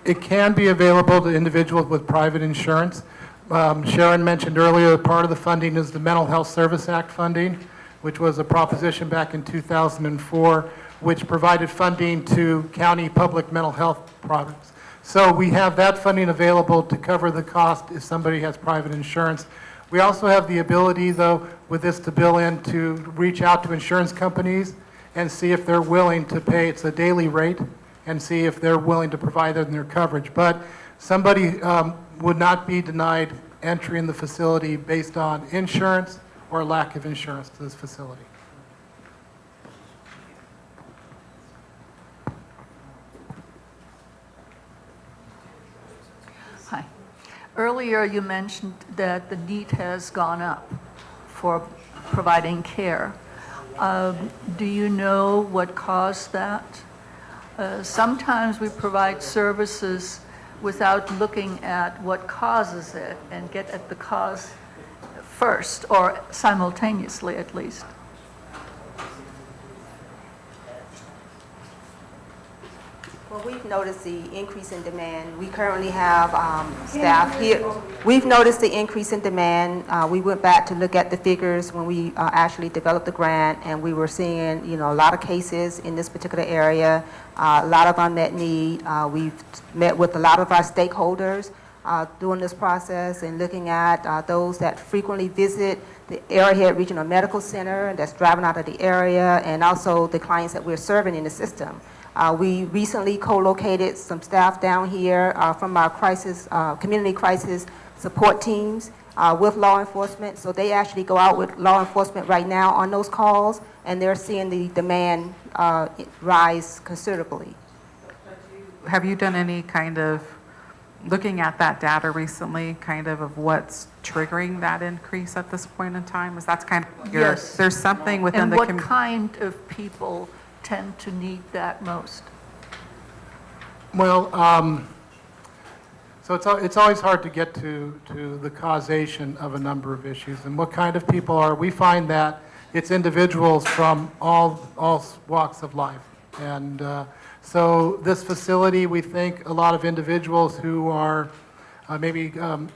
It can be available to individuals with private insurance. Sharon mentioned earlier, part of the funding is the Mental Health Service Act funding, which was a proposition back in 2004, which provided funding to county public mental health products. So we have that funding available to cover the cost if somebody has private insurance. We also have the ability, though, with this to bill in, to reach out to insurance companies and see if they're willing to pay. It's a daily rate, and see if they're willing to provide that in their coverage. But somebody would not be denied entry in the facility based on insurance or lack of insurance to this facility. Hi. Earlier you mentioned that the need has gone up for providing care. Do you know what caused that? Sometimes we provide services without looking at what causes it and get at the cause first, or simultaneously at least. Well, we've noticed the increase in demand. We currently have staff here. We've noticed the increase in demand. We went back to look at the figures when we actually developed the grant, and we were seeing, a lot of cases in this particular area, a lot of unmet need. We've met with a lot of our stakeholders during this process and looking at those that frequently visit the Arrowhead Regional Medical Center that's driving out of the area, and also the clients that we're serving in the system. We recently co-located some staff down here from our community crisis support teams with law enforcement. So they actually go out with law enforcement right now on those calls, and they're seeing the demand rise considerably. Have you done any kind of looking at that data recently, kind of what's triggering that increase at this point in time? Is that's kind of Yes. There's something within and the what kind of people tend to need that most? Well, so it's always hard to get to the causation of a number of issues and what kind of people are. We find that it's individuals from all walks of life. And so this facility, we think a lot of individuals who are maybe kind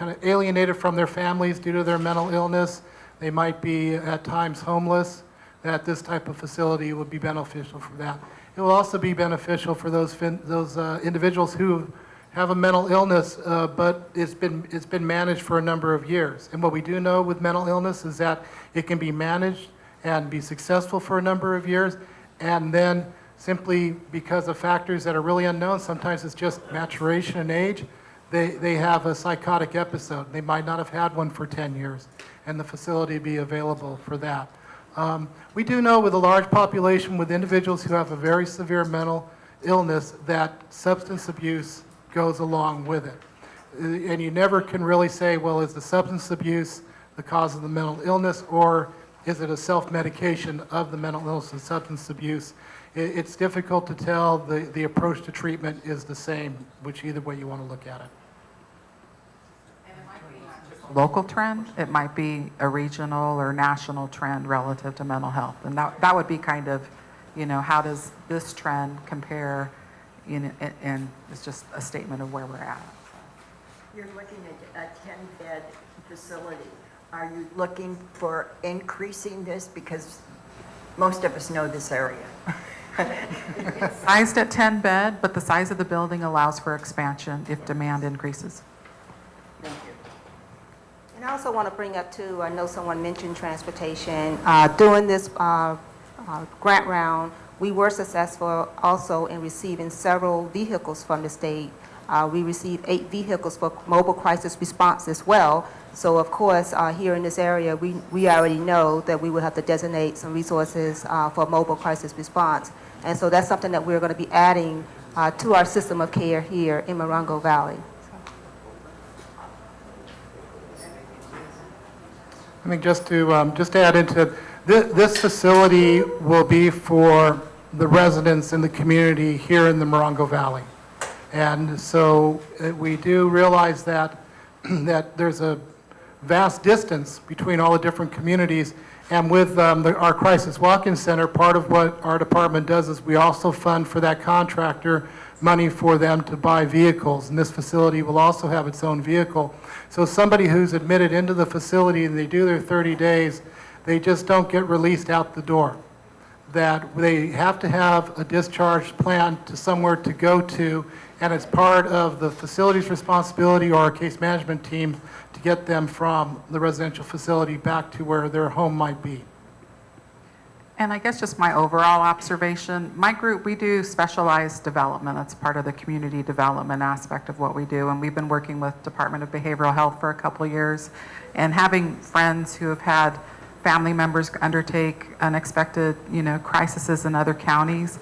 of alienated from their families due to their mental illness. They might be at times homeless, that this type of facility would be beneficial for that. It will also be beneficial for those individuals who have a mental illness, but it's been managed for a number of years. And what we do know with mental illness is that it can be managed and be successful for a number of years, and then simply because of factors that are really unknown, sometimes it's just maturation and age, they have a psychotic episode. They might not have had one for 10 years, and the facility be available for that. We do know with a large population with individuals who have a very severe mental illness that substance abuse goes along with it. And you never can really say, well, is the substance abuse the cause of the mental illness, or is it a self-medication of the mental illness and substance abuse? It's difficult to tell. The approach to treatment is the same, which either way you want to look at it. local trend. It might be a regional or national trend relative to mental health. And that would be kind of, how does this trend compare, and it's just a statement of where we're at. You're looking at a 10-bed facility. Are you looking for increasing this? Because most of us know this area. It's sized at 10 bed, but the size of the building allows for expansion if demand increases. Thank you. And I also want to bring up too, I know someone mentioned transportation. During this grant round, we were successful also in receiving several vehicles from the state. We received 8 vehicles for mobile crisis response as well. So of course, here in this area, we already know that we will have to designate some resources for mobile crisis response. And so that's something that we're going to be adding to our system of care here in Morongo Valley. I think just to add into this facility will be for the residents in the community here in the Morongo Valley. And so we do realize that there's a vast distance between all the different communities. And with our Crisis Walk-In Center, part of what our department does is we also fund for that contractor money for them to buy vehicles. And this facility will also have its own vehicle. So somebody who's admitted into the facility and they do their 30 days, they just don't get released out the door. That they have to have a discharge plan to somewhere to go to, and it's part of the facility's responsibility or our case management team to get them from the residential facility back to where their home might be. And I guess just my overall observation, my group, we do specialized development. That's part of the community development aspect of what we do. And we've been working with Department of Behavioral Health for a couple of years. And having friends who have had family members undertake unexpected, crises in other counties,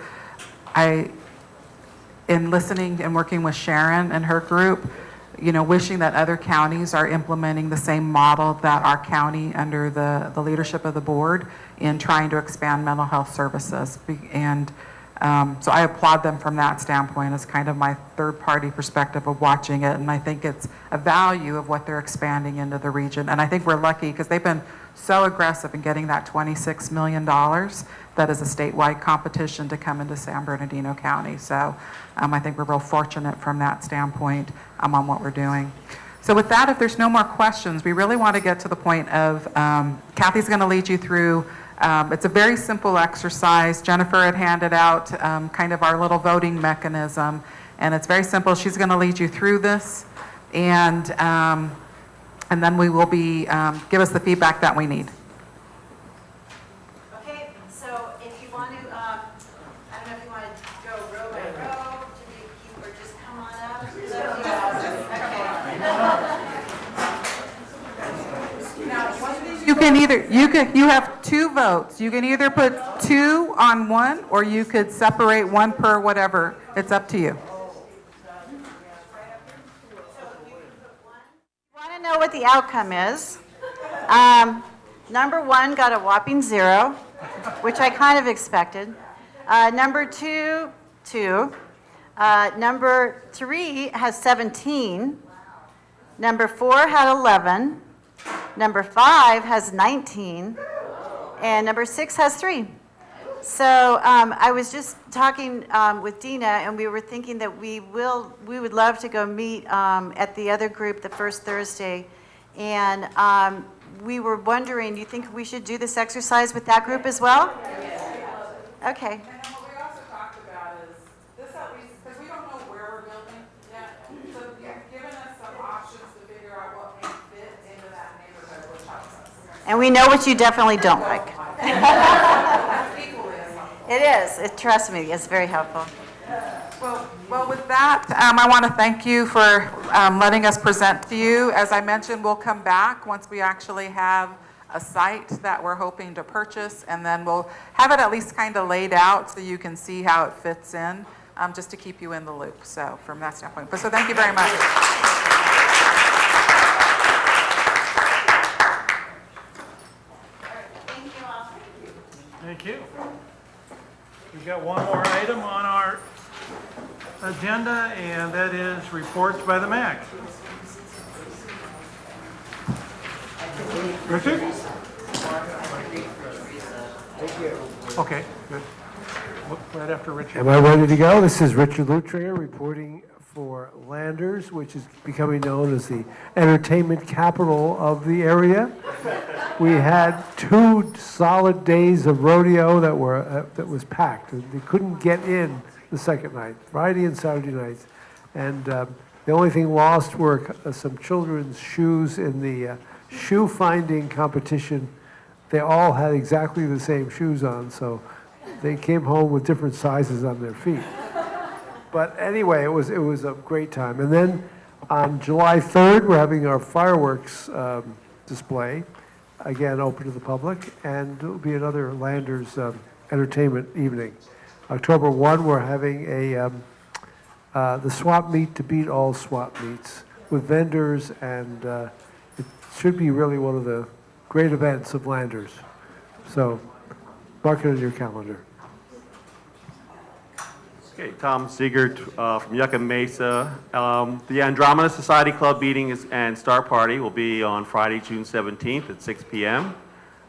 in listening and working with Sharon and her group, wishing that other counties are implementing the same model that our county under the leadership of the board in trying to expand mental health services. And so I applaud them from that standpoint as kind of my third-party perspective of watching it. And I think it's a value of what they're expanding into the region. And I think we're lucky because they've been so aggressive in getting that $26 million that is a statewide competition to come into San Bernardino County. So I think we're real fortunate from that standpoint on what we're doing. So with that, if there's no more questions, we really want to get to the point of, Kathy's going to lead you through, it's a very simple exercise. Jennifer had handed out kind of our little voting mechanism, and it's very simple. She's going to lead you through this, and then we will be, give us the feedback that we need. Okay, so if you want to, I don't know if you want to go row by row, or just come on up. You can either, you have 2 votes. You can either put 2 on one, or you could separate 1 per whatever. It's up to you. Want to know what the outcome is. Number 1 got a whopping 0, which I kind of expected. Number 2, 2. Number 3 has 17. Number 4 had 11. Number 5 has 19. And number 6 has 3. So I was just talking with Dina, and we were thinking that we would love to go meet at the other group the first Thursday. And we were wondering, do you think we should do this exercise with that group as well? Okay. And then what we also talked about is this, at least, because we don't know where we're building yet. So you've given us some options to figure out what may fit into that neighborhood, which helps us. And we know what you definitely don't like. It is. Trust me, it's very helpful. Well, with that, I want to thank you for letting us present to you. As I mentioned, we'll come back once we actually have a site that we're hoping to purchase, and then we'll have it at least kind of laid out so you can see how it fits in, just to keep you in the loop. So from that standpoint, but so thank you very much. Thank you. We've got one more item on our agenda, and that is reports by the MAC. Richard? Okay, good. Look right after Richard. Am I ready to go? This is Richard Lutringer reporting for Landers, which is becoming known as the entertainment capital of the area. We had 2 solid days of rodeo that was packed. They couldn't get in the second night, Friday and Saturday nights. And the only thing lost were some children's shoes in the shoe finding competition. They all had exactly the same shoes on, so they came home with different sizes on their feet. But anyway, it was a great time. And then on July 3rd, we're having our fireworks display, again open to the public, and it'll be another Landers entertainment evening. October 1, we're having the swap meet to beat all swap meets with vendors, and it should be really one of the great events of Landers. So mark it on your calendar. Okay, Tom Siegert from Yucca Mesa. The Andromeda Society Club meeting and Star Party will be on Friday, June 17th at 6 p.m.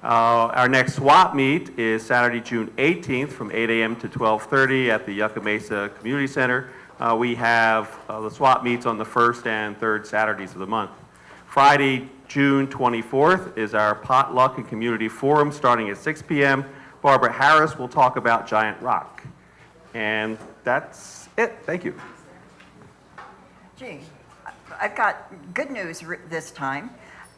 Our next swap meet is Saturday, June 18th from 8 a.m. to 12:30 at the Yucca Mesa Community Center. We have the swap meets on the first and third Saturdays of the month. Friday, June 24th is our potluck and community forum starting at 6 p.m. Barbara Harris will talk about Giant Rock. And that's it. Thank you. Gee, I've got good news this time.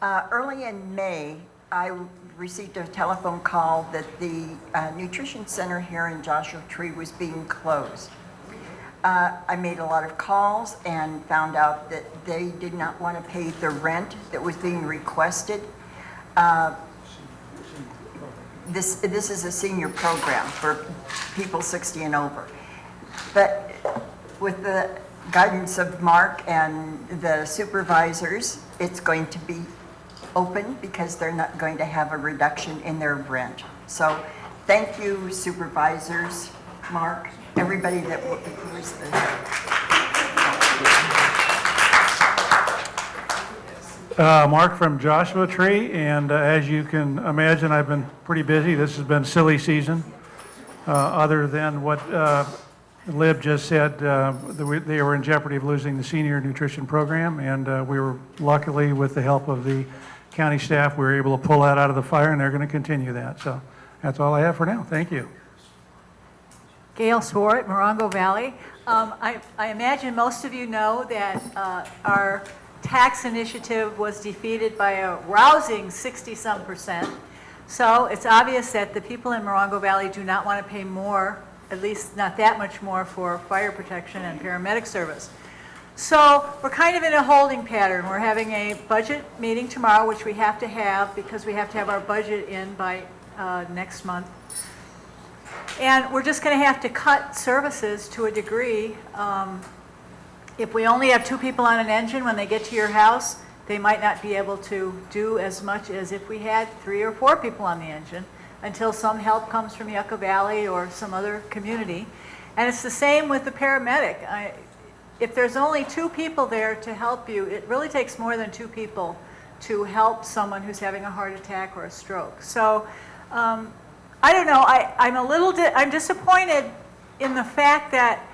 Early in May, I received a telephone call that the nutrition center here in Joshua Tree was being closed. I made a lot of calls and found out that they did not want to pay the rent that was being requested. This is a senior program for people 60 and over. But with the guidance of Mark and the supervisors, it's going to be open because they're not going to have a reduction in their rent. So thank you, supervisors, Mark, everybody that was there. Mark from Joshua Tree, and as you can imagine, I've been pretty busy. This has been silly season. Other than what Lib just said, they were in jeopardy of losing the senior nutrition program, and we were luckily, with the help of the county staff, we were able to pull that out of the fire, and they're going to continue that. So that's all I have for now. Thank you. Gail Swart, Morongo Valley. I imagine most of you know that our tax initiative was defeated by a rousing 60-some%. So it's obvious that the people in Morongo Valley do not want to pay more, at least not that much more, for fire protection and paramedic service. So we're kind of in a holding pattern. We're having a budget meeting tomorrow, which we have to have because we have to have our budget in by next month. And we're just going to have to cut services to a degree. If we only have 2 people on an engine when they get to your house, they might not be able to do as much as if we had 3 or 4 people on the engine until some help comes from Yucca Valley or some other community. And it's the same with the paramedic. If there's only 2 people there to help you, it really takes more than 2 people to help someone who's having a heart attack or a stroke. So I don't know, I'm disappointed in the fact that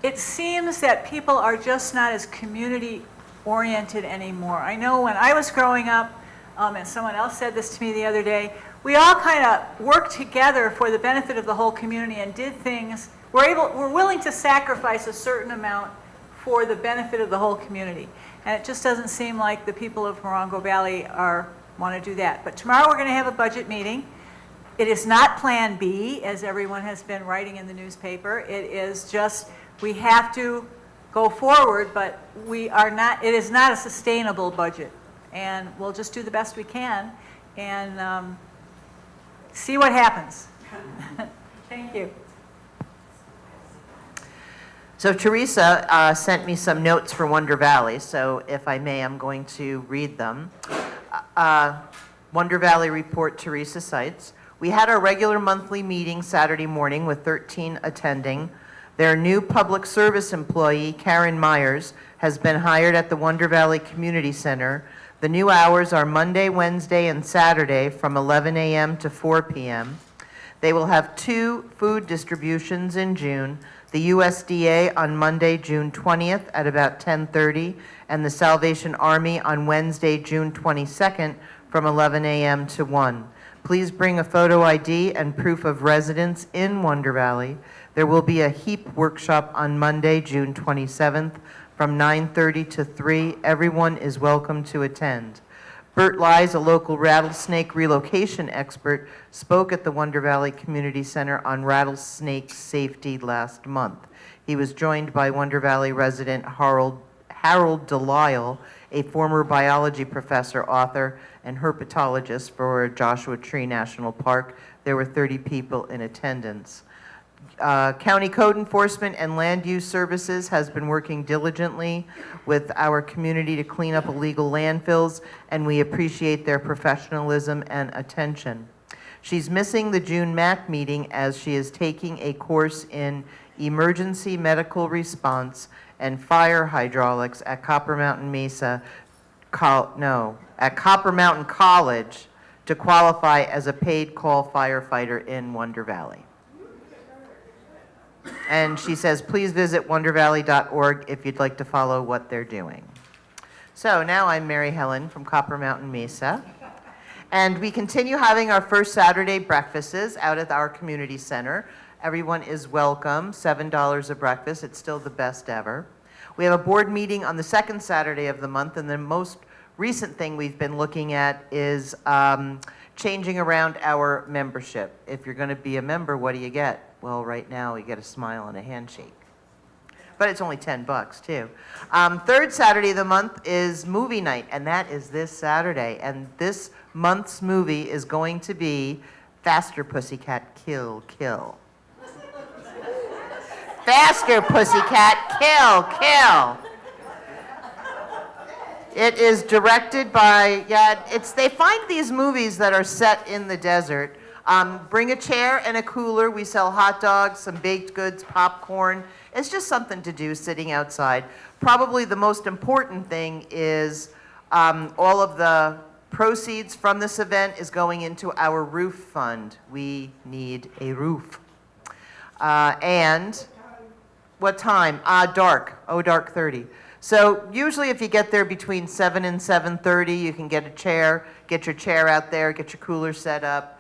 it seems that people are just not as community-oriented anymore. I know when I was growing up, and someone else said this to me the other day, we all kind of worked together for the benefit of the whole community and did things. We're willing to sacrifice a certain amount for the benefit of the whole community. And it just doesn't seem like the people of Morongo Valley want to do that. But tomorrow we're going to have a budget meeting. It is not Plan B, as everyone has been writing in the newspaper. It is just, we have to go forward, but it is not a sustainable budget. And we'll just do the best we can and see what happens. Thank you. So Teresa sent me some notes for Wonder Valley, so if I may, I'm going to read them. Wonder Valley report, Teresa cites. We had our regular monthly meeting Saturday morning with 13 attending. Their new public service employee, Karen Myers, has been hired at the Wonder Valley Community Center. The new hours are Monday, Wednesday, and Saturday from 11 a.m. to 4 p.m. They will have 2 food distributions in June, the USDA on Monday, June 20th at about 10:30, and the Salvation Army on Wednesday, June 22nd from 11 a.m. to 1. Please bring a photo ID and proof of residence in Wonder Valley. There will be a HEAP workshop on Monday, June 27th from 9:30 to 3. Everyone is welcome to attend. Bert Lies, a local rattlesnake relocation expert, spoke at the Wonder Valley Community Center on rattlesnake safety last month. He was joined by Wonder Valley resident Harold Delisle, a former biology professor, author, and herpetologist for Joshua Tree National Park. There were 30 people in attendance. County Code Enforcement and Land Use Services has been working diligently with our community to clean up illegal landfills, and we appreciate their professionalism and attention. She's missing the June MAC meeting as she is taking a course in emergency medical response and fire hydraulics at Copper Mountain Copper Mountain College to qualify as a paid call firefighter in Wonder Valley. And she says, please visit wondervalley.org if you'd like to follow what they're doing. So now I'm Mary Helen from Copper Mountain Mesa. And we continue having our first Saturday breakfasts out at our community center. Everyone is welcome, $7 a breakfast. It's still the best ever. We have a board meeting on the second Saturday of the month, and the most recent thing we've been looking at is changing around our membership. If you're going to be a member, what do you get? Well, right now, you get a smile and a handshake. But it's only $10 too. Third Saturday of the month is movie night, and that is this Saturday. And this month's movie is going to be Faster Pussycat, Kill, Kill. Faster Pussycat, Kill, Kill. It is directed by, they find these movies that are set in the desert. Bring a chair and a cooler. We sell hot dogs, some baked goods, popcorn. It's just something to do sitting outside. Probably the most important thing is all of the proceeds from this event is going into our roof fund. We need a roof. And what time? Dark. Dark 30. So usually if you get there between 7 and 7:30, you can get a chair, get your chair out there, get your cooler set up.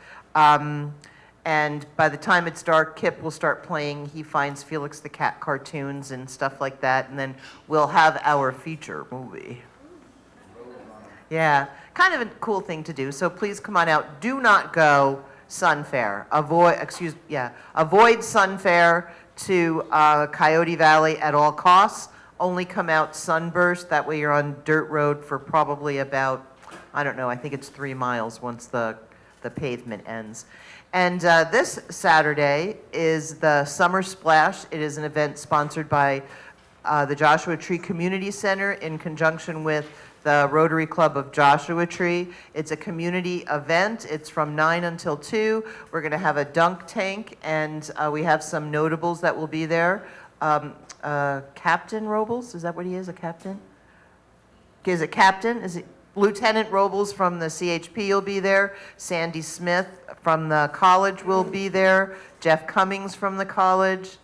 And by the time it's dark, Kip will start playing He Finds Felix the Cat cartoons and stuff like that, and then we'll have our feature movie. Yeah, kind of a cool thing to do, so please come on out. Do not go Sunfair. Avoid Sunfair to Coyote Valley at all costs. Only come out Sunburst, that way you're on dirt road for probably about, I don't know, I think it's 3 miles once the pavement ends. And this Saturday is the Summer Splash. It is an event sponsored by the Joshua Tree Community Center in conjunction with the Rotary Club of Joshua Tree. It's a community event. It's from 9 until 2. We're going to have a dunk tank, and we have some notables that will be there. Captain Robles, is that what he is, a captain? Is it captain? Is it Lieutenant Robles from the CHP will be there. Sandy Smith from the college will be there. Jeff Cummings from the college.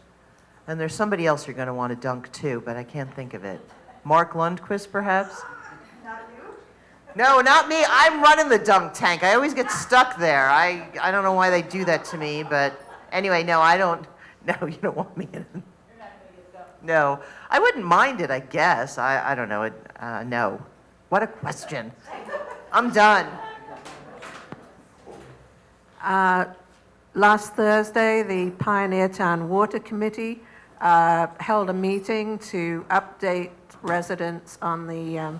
And there's somebody else you're going to want to dunk too, but I can't think of it. Mark Lundquist, perhaps? Not you? No, not me. I'm running the dunk tank. I always get stuck there. I don't know why they do that to me, but anyway, no, I don't. No, you don't want me in. No, I wouldn't mind it, I guess. I don't know. No. What a question. I'm done. Last Thursday, the Pioneer Town Water Committee held a meeting to update residents on the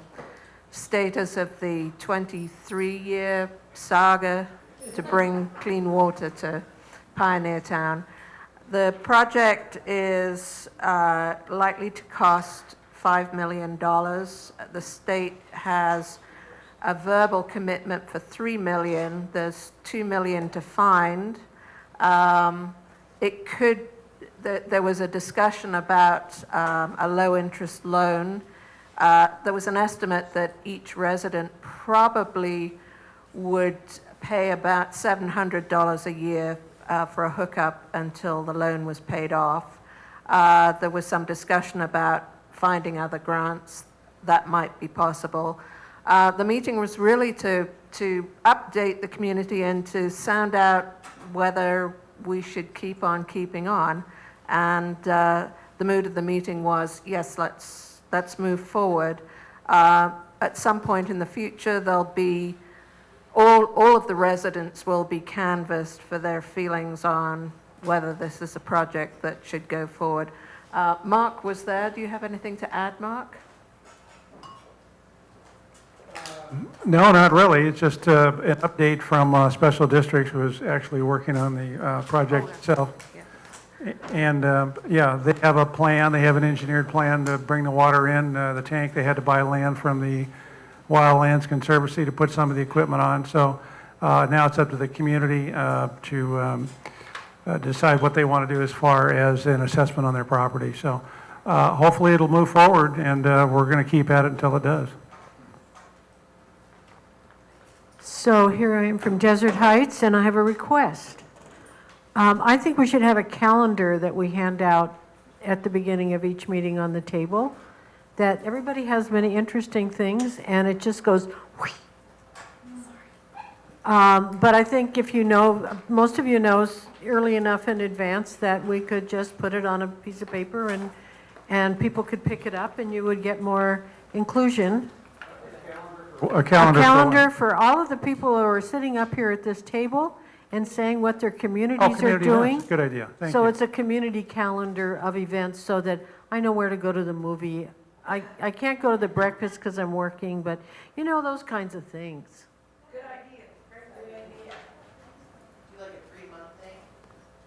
status of the 23-year saga to bring clean water to Pioneer Town. The project is likely to cost $5 million. The state has a verbal commitment for $3 million. There's $2 million to find. There was a discussion about a low interest loan. There was an estimate that each resident probably would pay about $700 a year for a hookup until the loan was paid off. There was some discussion about finding other grants that might be possible. The meeting was really to update the community and to sound out whether we should keep on keeping on. And the mood of the meeting was, yes, let's move forward. At some point in the future, there'll be all of the residents will be canvassed for their feelings on whether this is a project that should go forward. Mark was there. Do you have anything to add, Mark? No, not really. It's just an update from Special Districts, who is actually working on the project itself. And, yeah, they have a plan. They have an engineered plan to bring the water in the tank. They had to buy land from the Wildlands Conservancy to put some of the equipment on. So now it's up to the community to decide what they want to do as far as an assessment on their property. So hopefully it'll move forward, and we're going to keep at it until it does. So here I am from Desert Heights, and I have a request. I think we should have a calendar that we hand out at the beginning of each meeting on the table, that everybody has many interesting things, and it just goes whee. But I think if you know, most of you know early enough in advance that we could just put it on a piece of paper and people could pick it up and you would get more inclusion. A calendar For all of the people who are sitting up here at this table and saying what their communities are doing. Events. Good idea. Thank So you. it's a community calendar of events so that I know where to go to the movie. I can't go to the breakfast because I'm working, but you know, those kinds of things. Good idea. Very good idea. Do like a 3-month thing?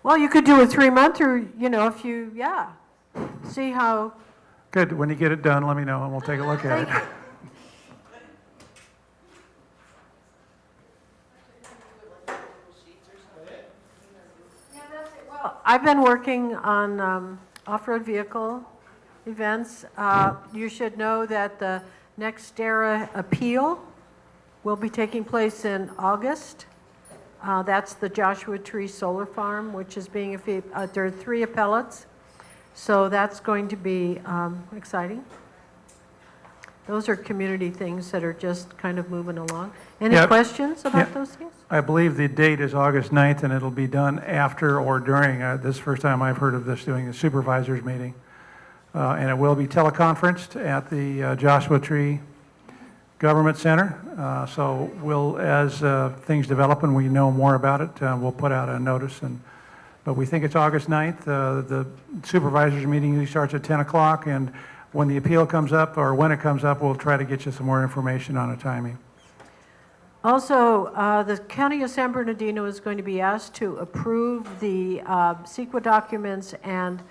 Well, you could do a 3-month or, you know, if you, see how. Good. When you get it done, let me know, and we'll take a look at it. I've been working on off-road vehicle events. You should know that the next ERA appeal will be taking place in August. That's the Joshua Tree Solar Farm, which is being, there are 3 appellates. So that's going to be exciting. Those are community things that are just kind of moving along. Any questions about those things? I believe the date is August 9th, and it'll be done after or during, this is the first time I've heard of this, doing a supervisors meeting. And it will be teleconferenced at the Joshua Tree Government Center. So we'll, as things develop and we know more about it, we'll put out a notice. But we think it's August 9th. The supervisors meeting usually starts at 10 o'clock, and when the appeal comes up, or when it comes up, we'll try to get you some more information on a timing. Also, the County of San Bernardino is going to be asked to approve the CEQA documents and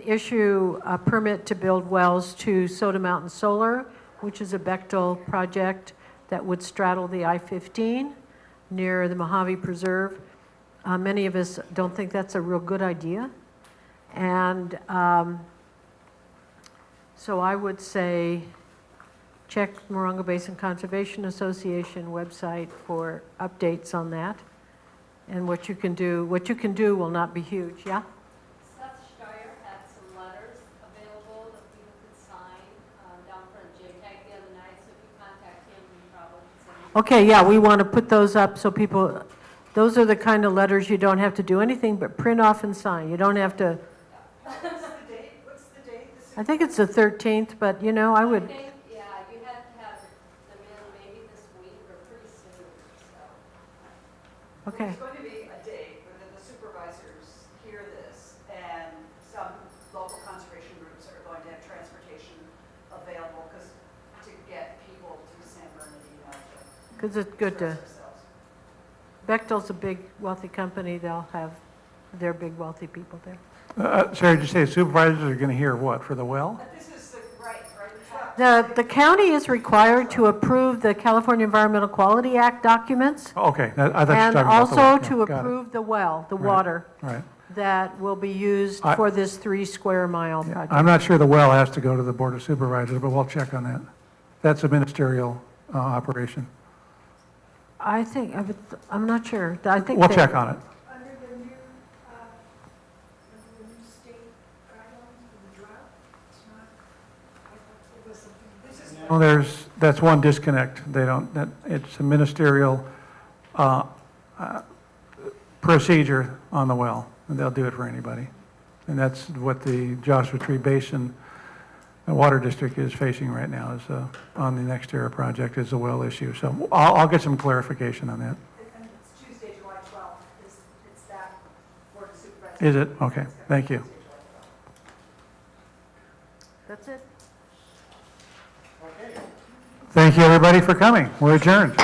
issue a permit to build wells to Soda Mountain Solar, which is a Bechtel project that would straddle the I-15 near the Mojave Preserve. Many of us don't think that's a real good idea. And so I would say check Morongo Basin Conservation Association website for updates on that and what you can do. What you can do will not be huge, yeah? Seth Steyer had some letters available that people could sign down for a JTAG the other night, so if you contact him, you probably can send him. Okay, yeah, we want to put those up so people, those are the kind of letters you don't have to do anything but print off and sign. You don't have to. What's the date? What's the date? I think it's the 13th, but you know, I would. Yeah, you have to have them in maybe this week or pretty soon, so. Okay. There's going to be a date when the supervisors hear this, and some local conservation groups are going to have transportation available to get people to San Bernardino. Because it's good to. Bechtel's a big, wealthy company. They'll have their big, wealthy people there. Sarah, did you say supervisors are going to hear what, for the well? This is right. The county is required to approve the California Environmental Quality Act documents. Okay, I thought you were talking And about the also well. to Yeah, got it. approve the well, the Right, water. right. That will be used for this 3 square mile project. I'm not sure the well has to go to the Board of Supervisors, but we'll check on that. That's a ministerial operation. I think, I'm not sure. I think We'll they- check on it. Under the new state guidelines for the drought, it's not, I thought it was something. Well, that's one disconnect. They don't, it's a ministerial procedure on the well, and they'll do it for anybody. And that's what the Joshua Tree Basin Water District is facing right now, is on the NextEra project, is a well issue. So I'll get some clarification on that. And it's Tuesday, July 12th, it's that Board of Supervisors. Is it? Okay, thank you. That's it. Thank you, everybody, for coming. We're adjourned.